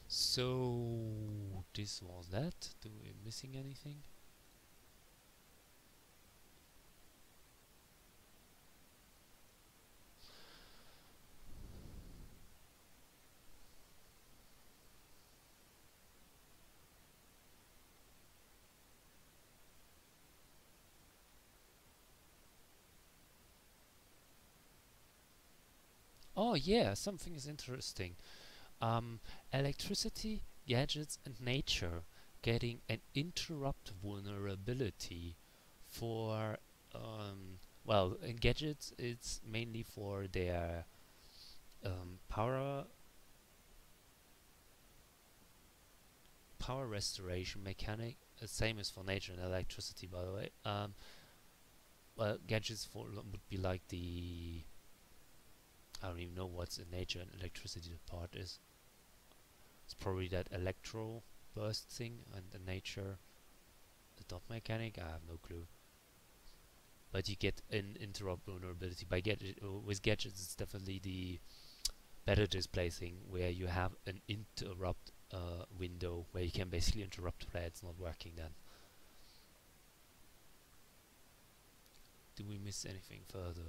So, this was that. Do we missing anything? Oh yeah, something is interesting. Electricity, gadgets, and nature getting an interrupt vulnerability for well, in gadgets it's mainly for their power restoration mechanic. Same as for nature and electricity, by the way. Well, gadgets for would be like the, I don't even know what's in nature and electricity the part is. It's probably that electro burst thing, and the nature, the dot mechanic. I have no clue. But you get an interrupt vulnerability by gadget. With gadgets, it's definitely the better display thing where you have an interrupt window where you can basically interrupt the player. It's not working then. Do we miss anything further?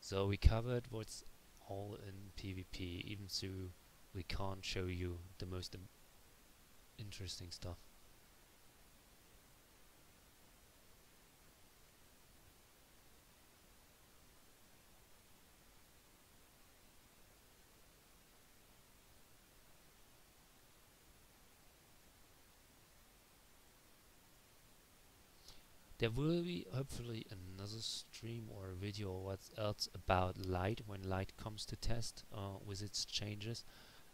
So we covered what's all in PvP, even though we can't show you the most interesting stuff. There will be hopefully another stream or a video or what else about light when light comes to test with its changes.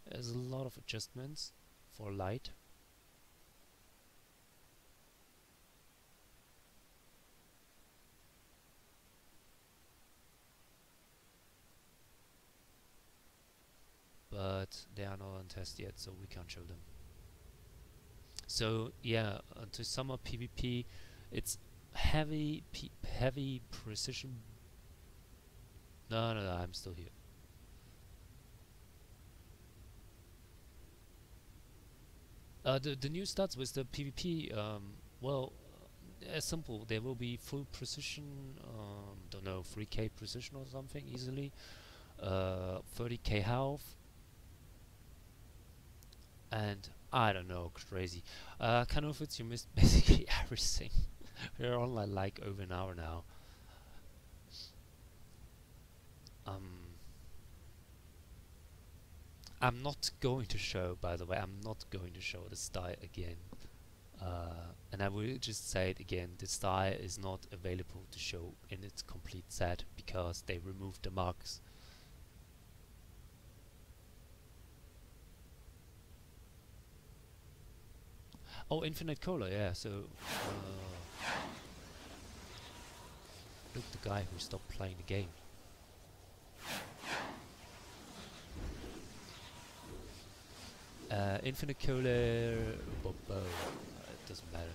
There's a lot of adjustments for light. But they are not on test yet, so we can't show them. So yeah, to sum up PvP, it's heavy precision. No, I'm still here. The new stats with the PvP, well, simple. There will be full precision, don't know, 3k precision or something easily, 30k health, and I don't know, crazy. Canofits, you missed basically everything. We're on like over an hour now. I'm not going to show, by the way, I'm not going to show the style again. And I will just say it again, the style is not available to show in its complete set because they removed the marks. Oh, Infinite Cola, yeah, so look, the guy who stopped playing the game. Infinite Cola, it doesn't matter.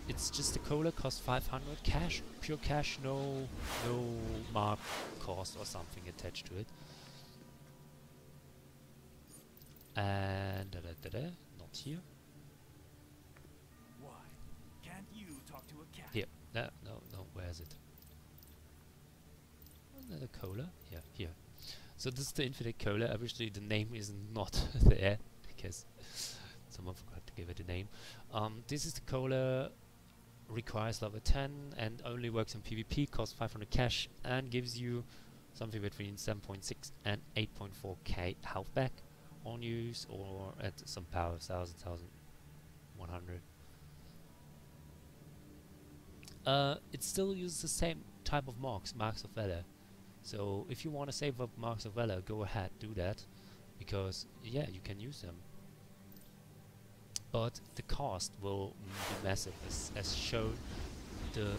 It's just a cola, costs 500 cash, pure cash, no mark cost or something attached to it. And not here. Why? Can't you talk to a cat? Here. No, where is it? Another cola? Yeah, here. So this is the Infinite Cola. Obviously the name is not there because someone forgot to give it a name. This is the cola, requires level 10 and only works in PvP, costs 500 cash and gives you something between 7.6 and 8.4k health back on use or at some power, 1100. It still uses the same type of marks of valor. So if you want to save up marks of valor, go ahead, do that, because yeah, you can use them. But the cost will be massive, as shown. The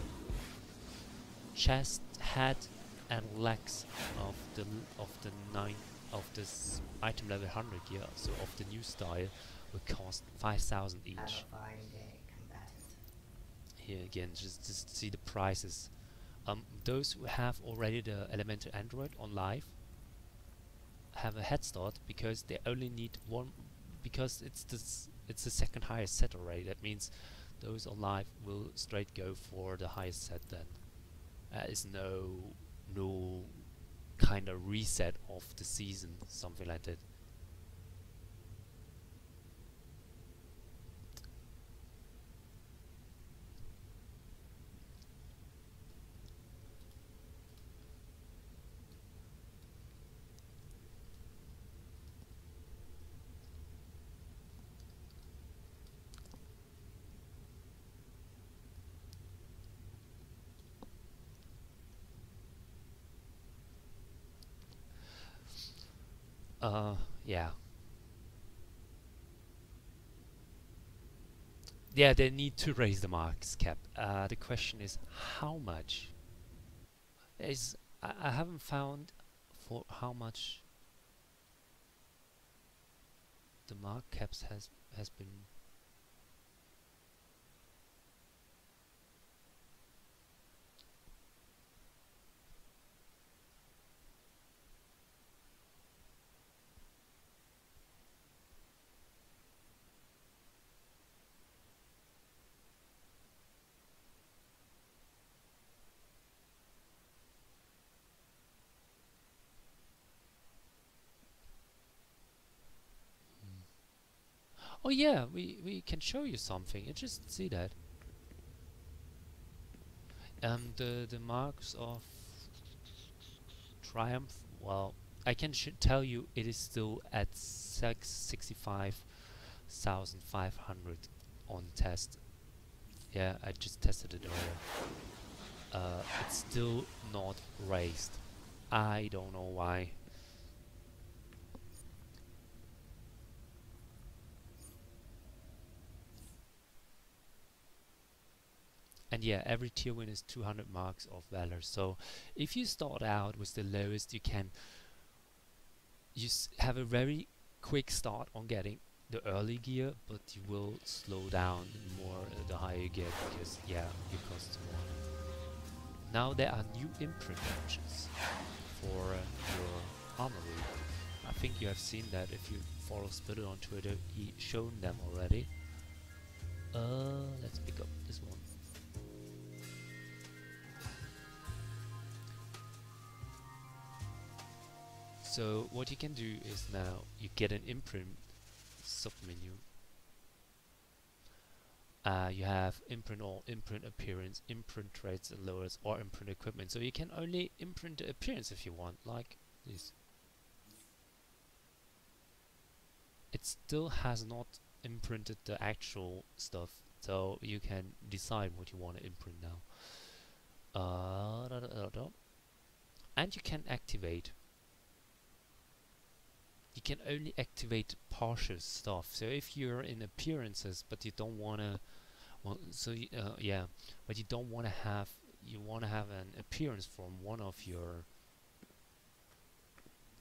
chest, head, and legs of this item level 100 gear, so of the new style, will cost 5,000 each. Have a fine day, combatant. Here again, just see the prices. Those who have already the Elemental Android on live have a head start because they only need one, because it's the second highest set already. That means those on live will straight go for the highest set then. There is no kind of reset of the season, something like that. Yeah. Yeah, they need to raise the marks cap. The question is how much? I haven't found for how much the mark caps has been. Oh yeah, we can show you something. You just see that. The marks of triumph. Well, I can tell you it is still at 65,500 on test. Yeah, I just tested it earlier. It's still not raised. I don't know why. And yeah, every tier win is 200 marks of valor. So if you start out with the lowest, you can have a very quick start on getting the early gear, but you will slow down more the higher you get, because yeah, you cost more. Now there are new imprint options for your armory. I think you have seen that if you follow Spitter on Twitter. He shown them already. Let's pick up this one. So what you can do is now you get an imprint submenu. You have imprint all, imprint appearance, imprint traits and lowers, or imprint equipment. So you can only imprint the appearance if you want, like this. It still has not imprinted the actual stuff, so you can decide what you want to imprint now. And you can activate. You can only activate partial stuff. So if you're in appearances, but you don't wanna, well, so yeah, but you don't wanna have, you wanna have an appearance from one of your.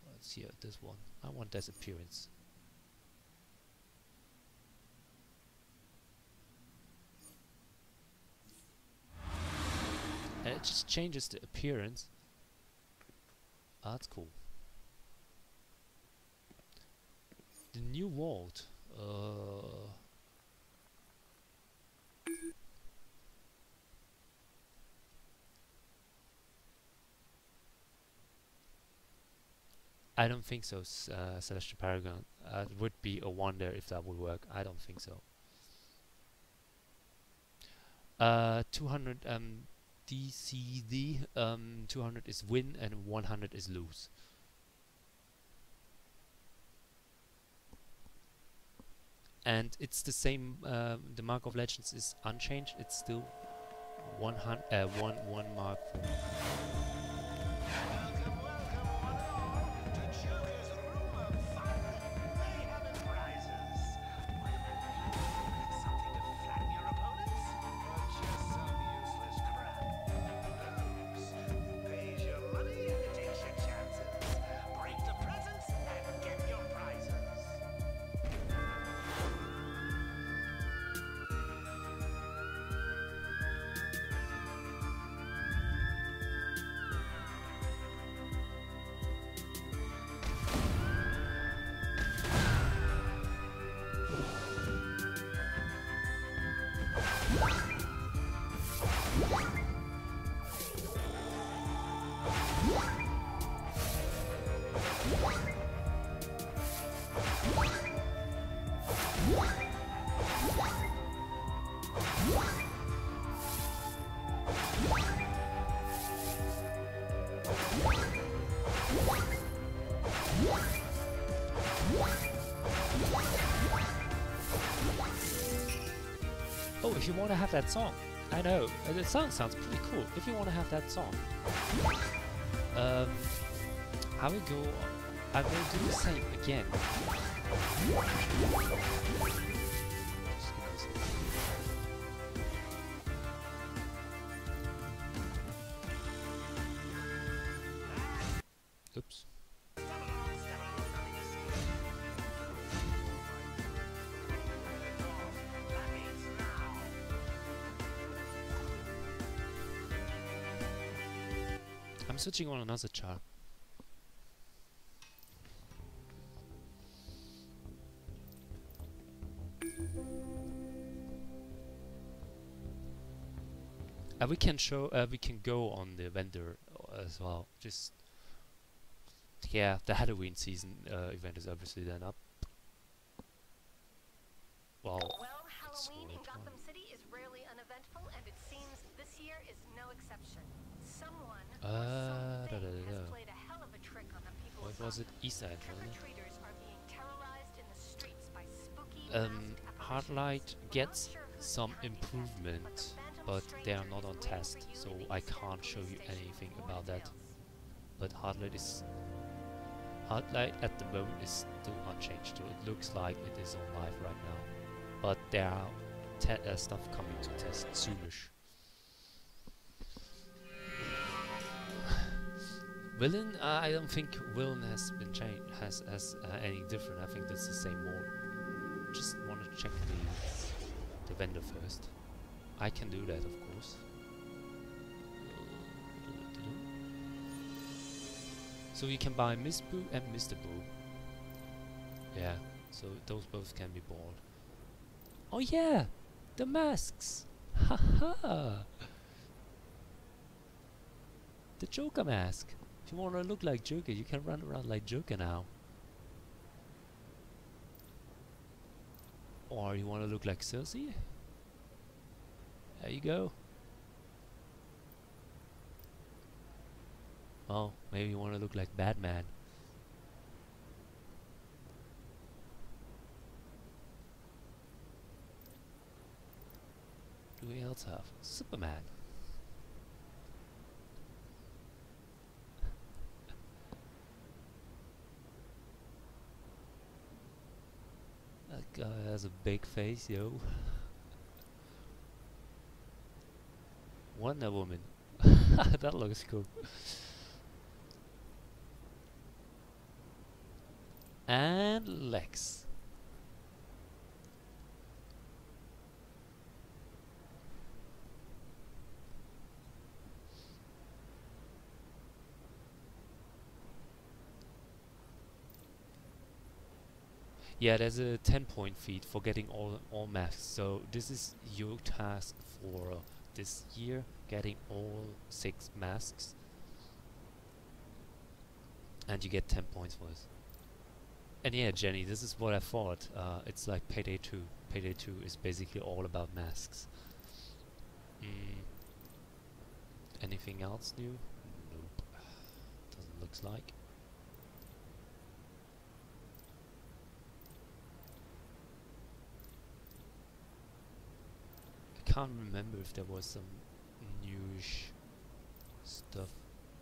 Let's see this one. I want this appearance. And it just changes the appearance. That's cool. The new vault. I don't think so, Celestial Paragon. It would be a wonder if that would work. I don't think so. 200 DCD. 200 is win and 100 is lose. And it's the same. The Mark of Legends is unchanged. It's still 100, one mark. Oh, if you want to have that song, I know the song sounds pretty cool. If you want to have that song, I will go I will do the same again. Just give me a second. Oops. I'm switching on another chart. We can show. We can go on the vendor as well. Just yeah, the Halloween season event is obviously then up. Well, Halloween in Gotham City is rarely uneventful, and it seems this year is no exception. Someone or something has played a hell of a trick on the people of what was it? Gotham. East End, wasn't it? Trick-or-treaters are being terrorized in the streets by spooky masked apparitions. Hardlight We're not gets sure who's some behind the event, improvement, but but they are not on waiting test, for you so at the I East End can't show police you station anything for about that. details. But Hardlight at the moment is still unchanged, so it looks like it is on live right now. But there are stuff coming to test soonish. Villain, I don't think Villain has been changed, has any different. I think that's the same mode. Just want to check the vendor first. I can do that, of course. So you can buy Miss Boo and Mr. Boo. Yeah, so those both can be bought. Oh yeah, the masks. Haha. The Joker mask. If you want to look like Joker, you can run around like Joker now. Or you want to look like Cersei? There you go. Oh, maybe you want to look like Batman. Who do we else have? Superman. That guy has a big face, yo. Wonder Woman. That looks cool. And Lex. Yeah, there's a 10-point feed for getting all masks. So this is your task for this year, getting all 6 masks, and you get 10 points for this. And yeah, Jenny, this is what I thought. It's like Payday 2. Payday 2 is basically all about masks. Anything else new? Nope. Doesn't look like. I can't remember if there was some newish stuff,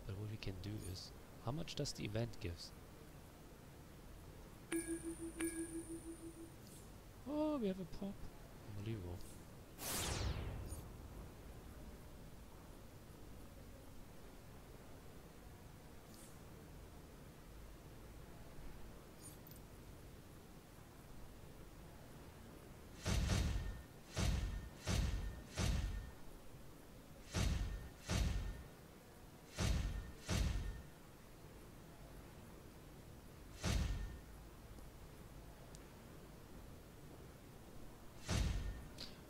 but what we can do is, how much does the event gives? Oh, we have a pop. Unbelievable.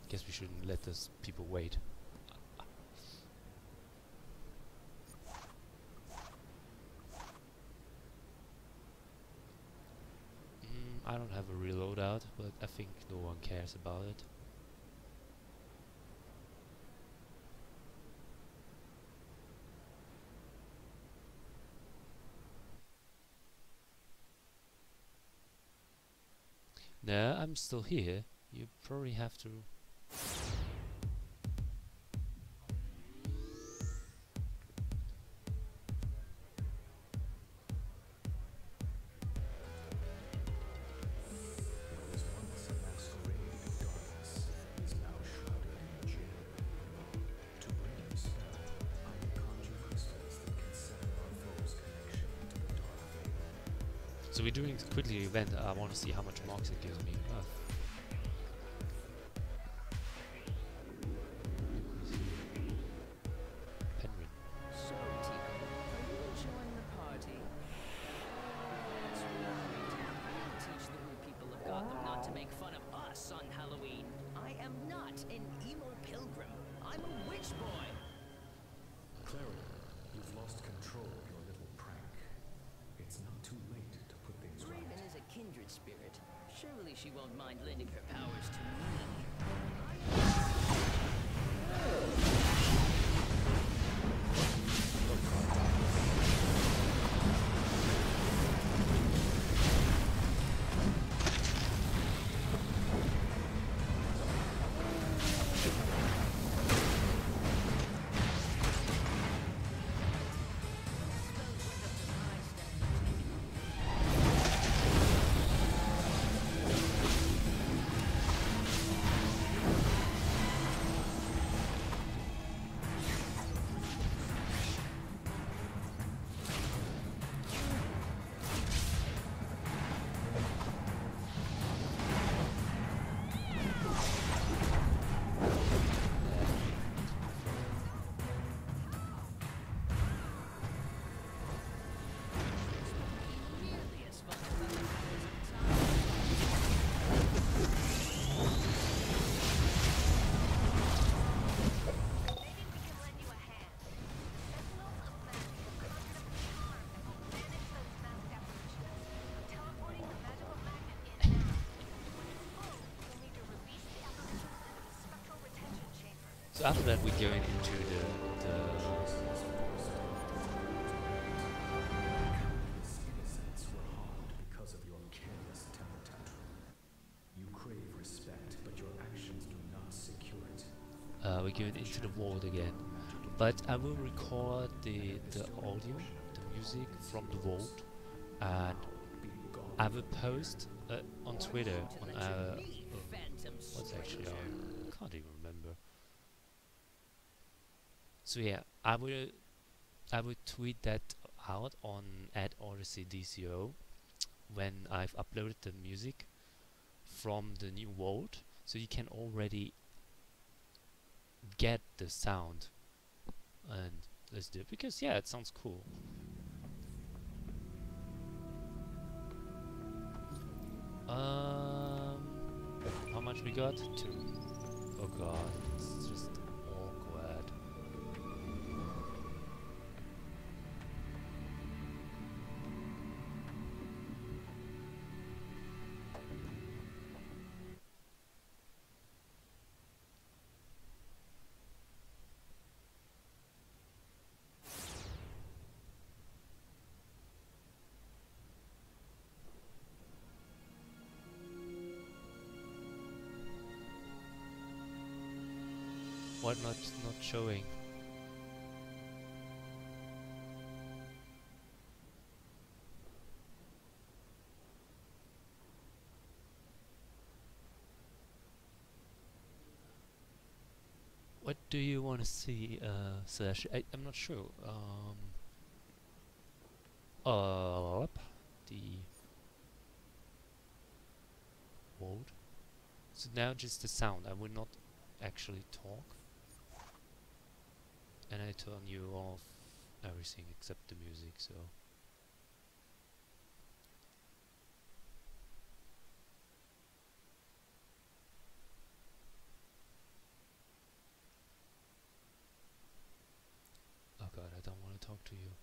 Guess we shouldn't let those people wait. I don't have a reload out, but I think no one cares about it. No, I'm still here. You probably have to... So we're doing quickly the event. I want to see how much marks it gives me. Penguin. So, Tico, are you enjoying the party? That's right. I'll teach the new people of Gotham not to make fun of us on Halloween. I am not an emo pilgrim. I'm a witch boy. Clara, you've lost control of your little prank. It's not too late to put things right. Raven is a kindred spirit. Surely she won't mind lending her powers to me. So after that, we're going into the Innocents were harmed because of your careless temper tantrum. You crave respect, but your actions do not secure it. we're going into the vault again. But I will record the audio, the music from the vault, and I will post on Twitter on what's actually our, I can't even remember. So yeah, I will tweet that out on @Odyssey DCUO when I've uploaded the music from the new vault, so you can already get the sound. And let's do it because yeah, it sounds cool. How much we got? 2. Oh god, it's just awkward. What not showing? What do you want to see, Slash? I'm not sure. The world. So now just the sound. I will not actually talk. And I turn you off everything except the music, so oh god, I don't want to talk to you.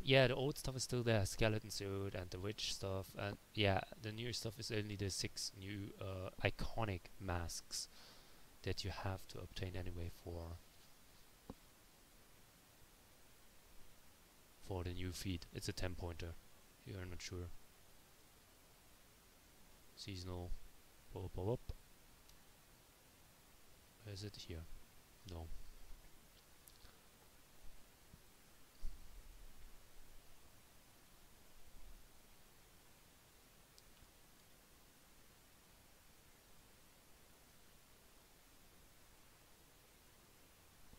Yeah, the old stuff is still there, skeleton suit and the witch stuff, and yeah, the new stuff is only the 6 new iconic masks that you have to obtain anyway for the new feed. It's a 10 pointer. You're not sure. Seasonal. Where is it? Here. No.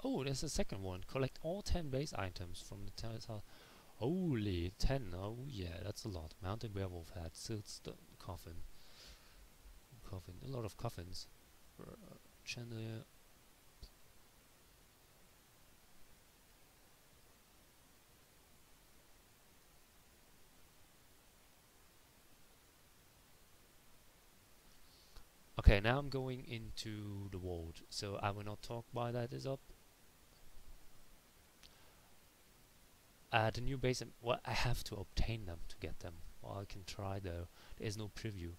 Oh, there's a second one. Collect all 10 base items from the town. Holy 10, oh yeah, that's a lot. Mounted werewolf hat, silk coffin. A lot of coffins. Chandelier. Okay, now I'm going into the vault, so I will not talk while that is up. The new base, well, I have to obtain them to get them. Well, I can try though. There is no preview.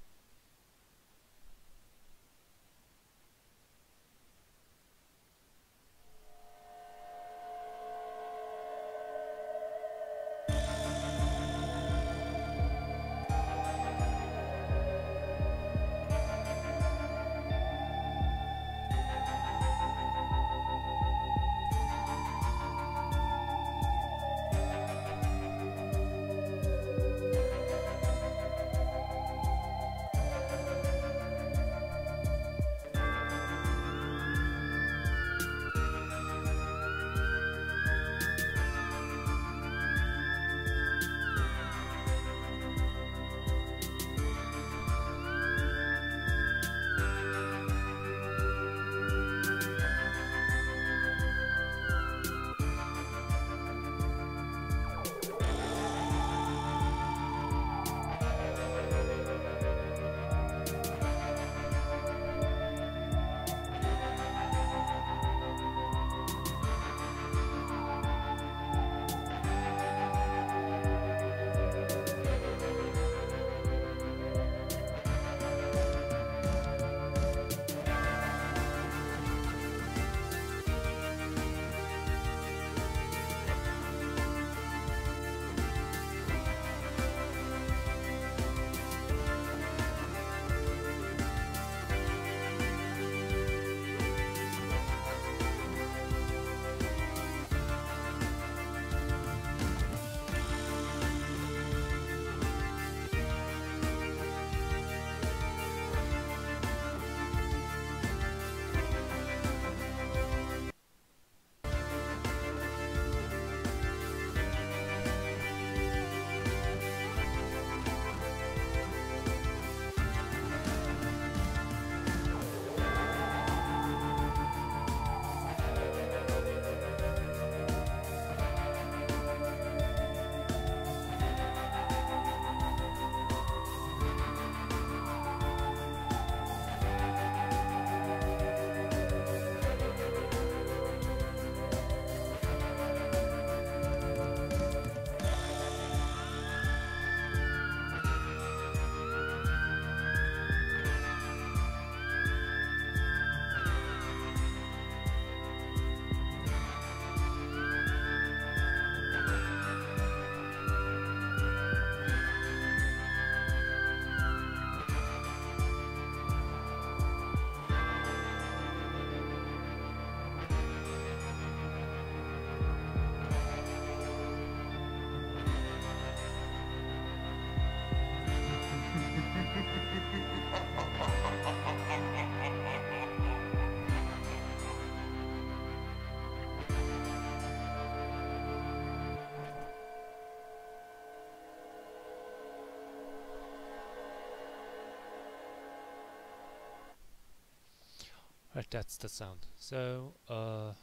Right, that's the sound. So, 1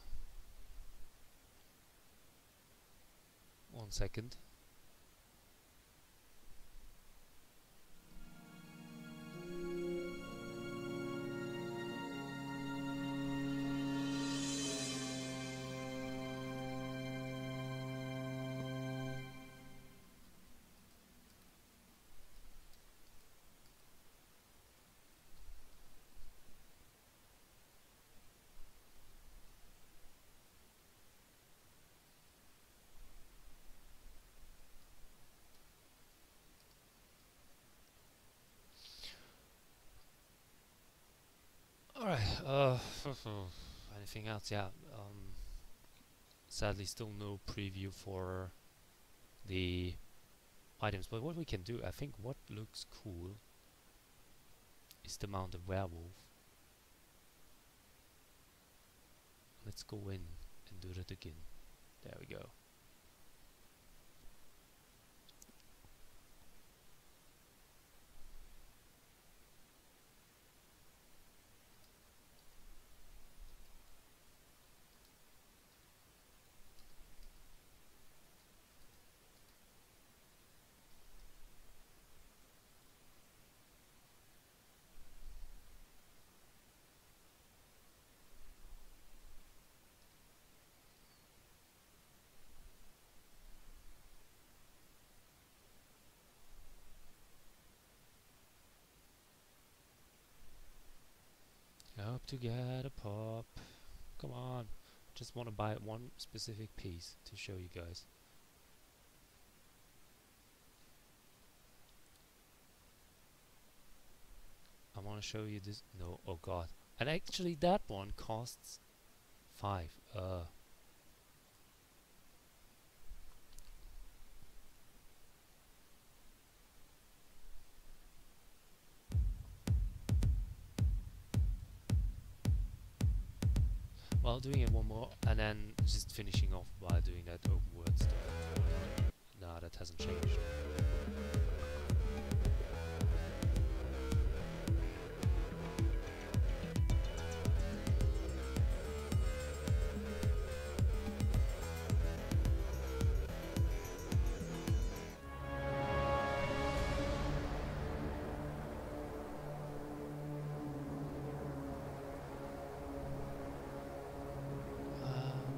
second. Alright, anything else? Yeah, sadly still no preview for the items, but what we can do, I think what looks cool is the mounted werewolf. Let's go in and do that again. There we go. to get a pop. Come on. Just want to buy one specific piece to show you guys. I want to show you this. No, oh god. And actually that one costs 5. Well, doing it one more and then just finishing off by doing that open world stuff. Nah, that hasn't changed.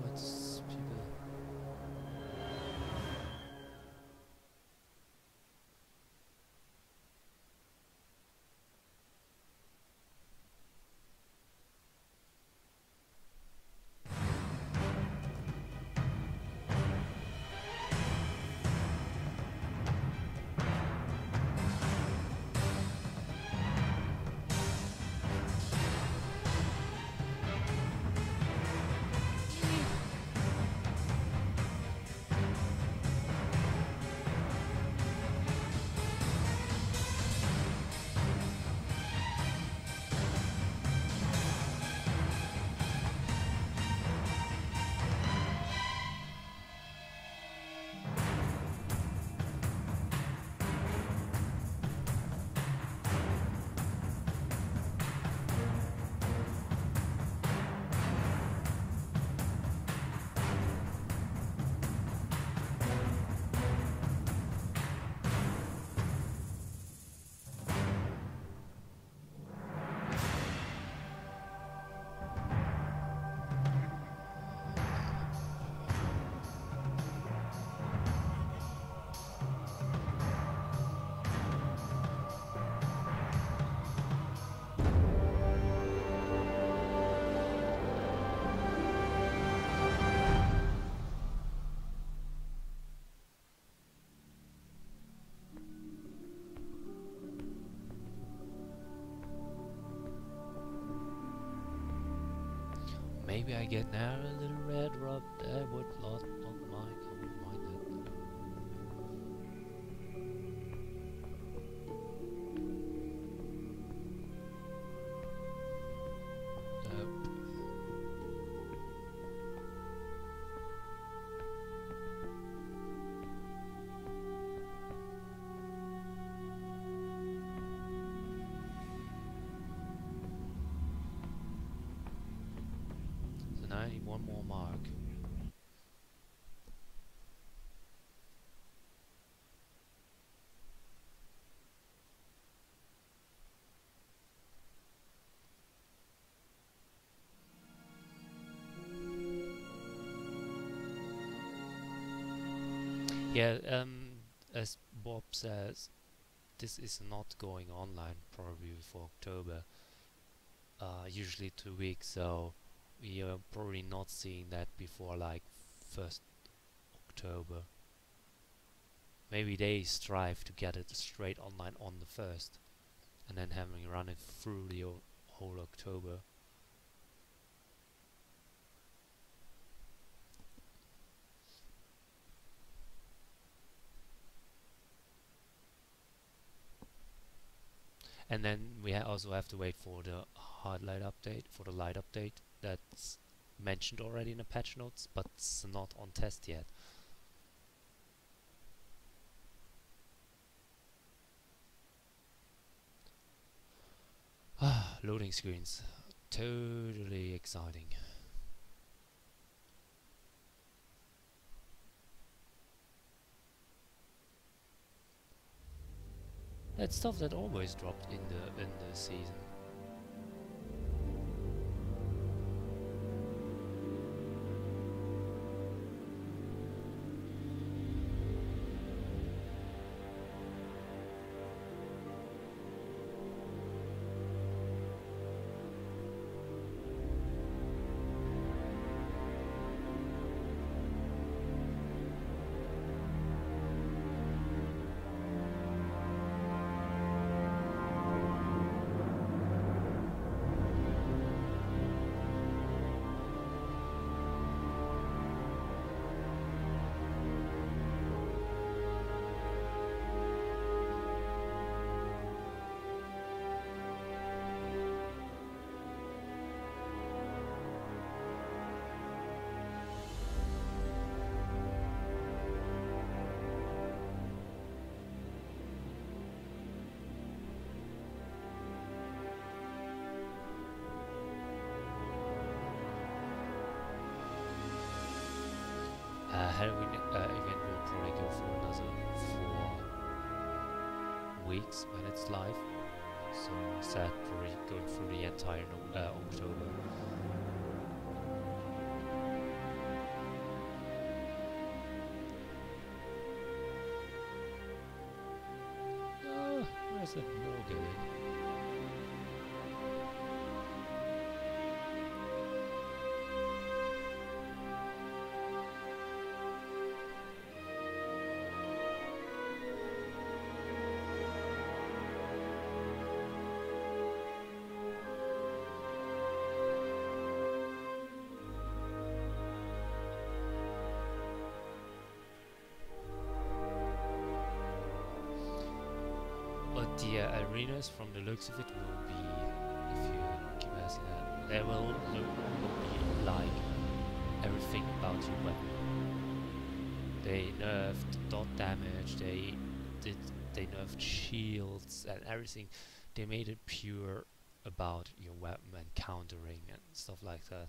What's people? Maybe I get now a little red rub. I would not mind. I wouldn't mind that. Nope. So now I need one more mark. Yeah, as Bob says, this is not going online probably before October. Usually 2 weeks, so we are probably not seeing that before like 1st October. Maybe they strive to get it straight online on the 1st, and then having run it through the whole October. And then we also have to wait for the hard light update, for the light update that's mentioned already in the patch notes, but it's not on test yet. Loading screens, totally exciting. That's stuff that always dropped in the season. Halloween event will probably go for another 4 weeks when it's live. So instead, probably going through the entire October. Where's that more going? But the arenas, from the looks of it, will be, if you keep asking that, they will be like everything about your weapon. They nerfed dot damage, they nerfed shields and everything. They made it pure about your weapon and countering and stuff like that.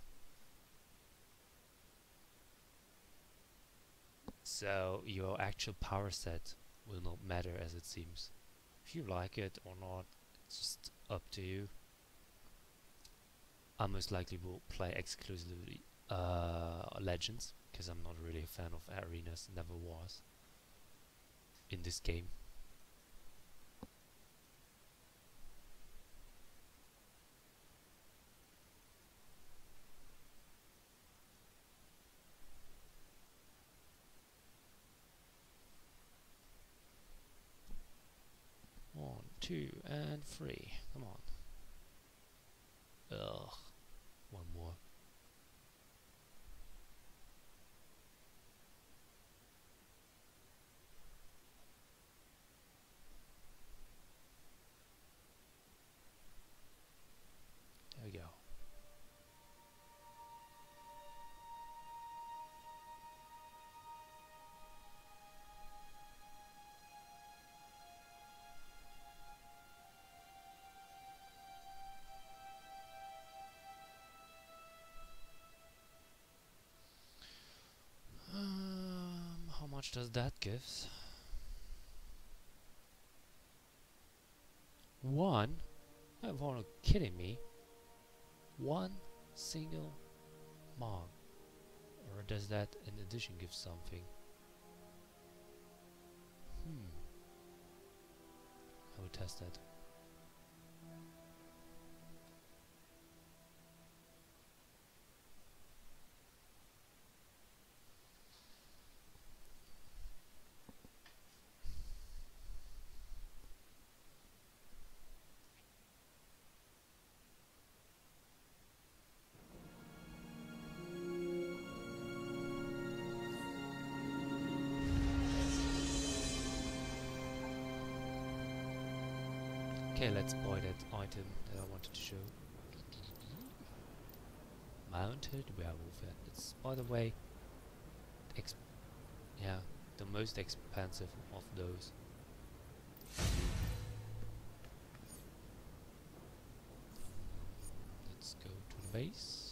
So your actual power set will not matter, as it seems. If you like it or not, it's just up to you. I most likely will play exclusively Legends, because I'm not really a fan of arenas, never was in this game. One, 2, and 3. Come on. Ugh. One more. There we go. How much does that give? 1? I wanna kidding me. 1 single mark. Or does that in addition give something? I will test that. Okay, let's buy that item that I wanted to show. Mounted werewolf head. It's, by the way, the most expensive of those. Let's go to the base.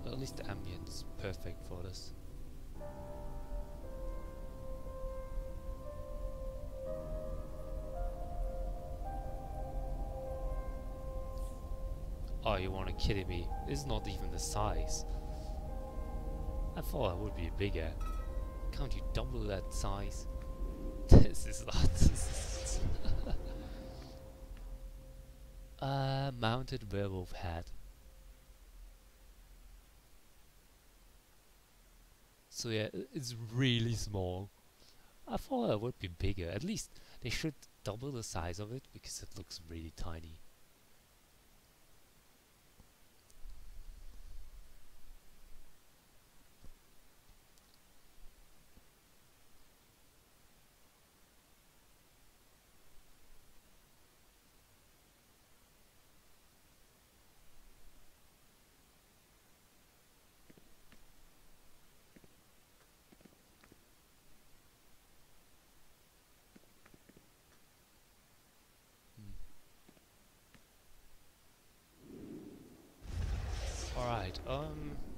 At least the ambience is perfect for this. Oh, you wanna kidding me? This is not even the size. I thought it would be bigger. Can't you double that size? This is not. Mounted werewolf head. So yeah, it's really small. I thought it would be bigger. At least they should double the size of it, because it looks really tiny.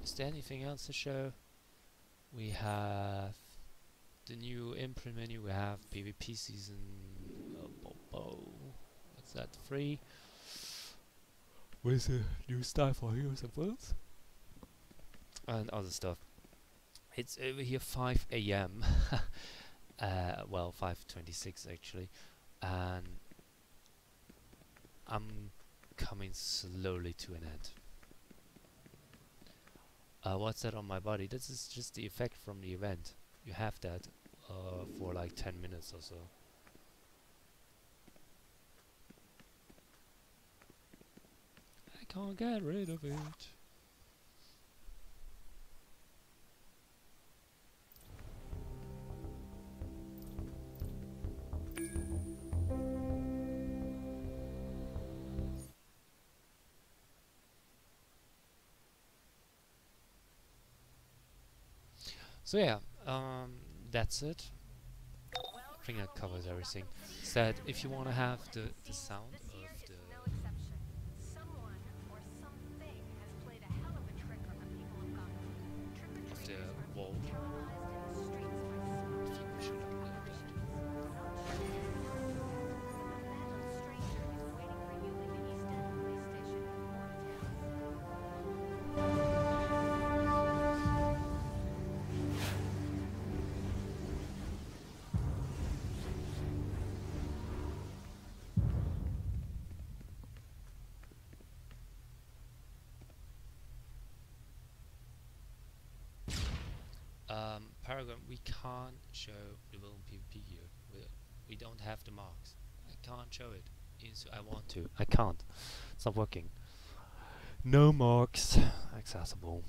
Is there anything else to show? We have the new imprint menu. We have PvP season. What's that? 3. With a new style for Heroes of Worlds and other stuff. It's over here 5 AM. Well, 5:26 actually, and I'm coming slowly to an end. What's that on my body? This is just the effect from the event. You have that for like 10 minutes or so. I can't get rid of it. So yeah, that's it. I think that covers everything. Said if you want to have the sound of the wall, I think we should upload that. Paragon, we can't show the villain PvP here. We don't have the marks. I can't show it. I want to. I can't. It's not working. No marks accessible.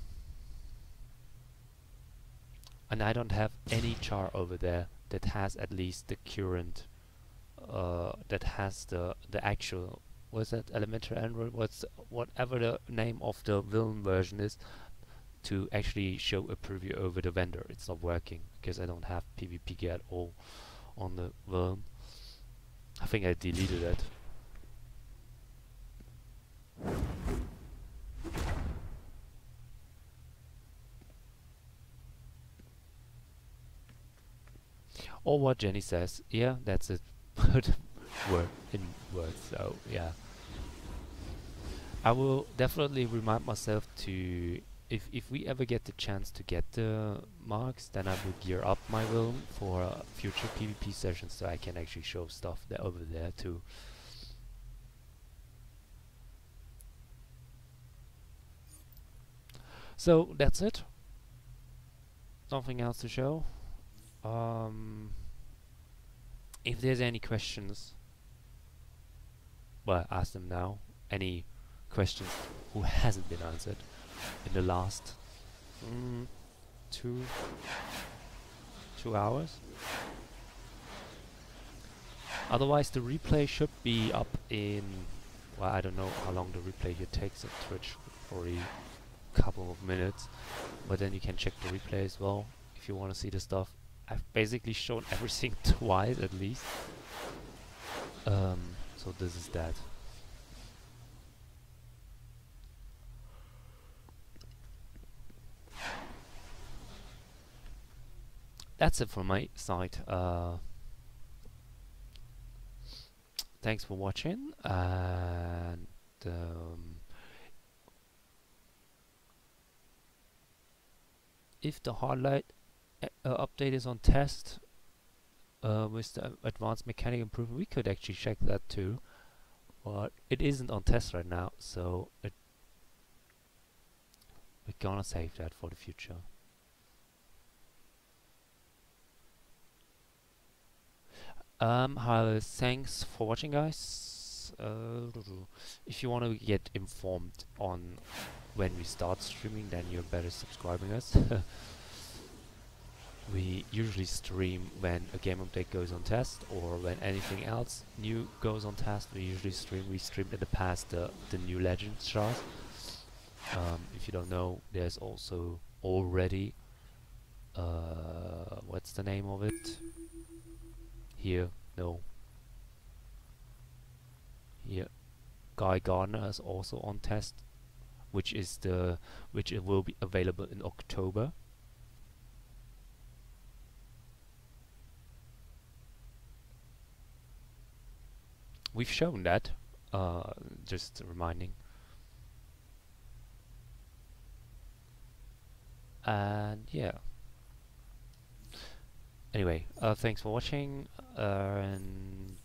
And I don't have any char over there that has at least the current that has the actual, what's that, elementary Android, whatever the name of the villain version is, to actually show a preview over the vendor. It's not working because I don't have PvP at all on the villain. I think I deleted it. Or what Jenny says, yeah, that's it. Word in words, so yeah. I will definitely remind myself to, if we ever get the chance to get the marks, then I will gear up my villain for future PvP sessions so I can actually show stuff over there too. So that's it. Nothing else to show. If there's any questions, well, ask them now. Any questions who hasn't been answered in the last 2 hours. Otherwise the replay should be up in, well, I don't know how long the replay here takes on Twitch, probably a couple of minutes, but then you can check the replay as well if you want to see the stuff. I've basically shown everything twice at least, so this is that. That's it from my side. Thanks for watching, and if the hardlight update is on test with the advanced mechanic improvement, we could actually check that too, but it isn't on test right now, so we're gonna save that for the future. Thanks for watching, guys. If you want to get informed on when we start streaming, then you're better subscribing us. We usually stream when a game update goes on test, or when anything else new goes on test. We usually stream. We streamed in the past the new Legends chart. If you don't know, there's also already what's the name of it? Here, no. Here, Guy Gardner is also on test. which it will be available in October. We've shown that, just reminding. And yeah. Anyway, thanks for watching, and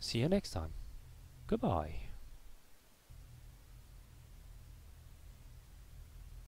see you next time. Goodbye.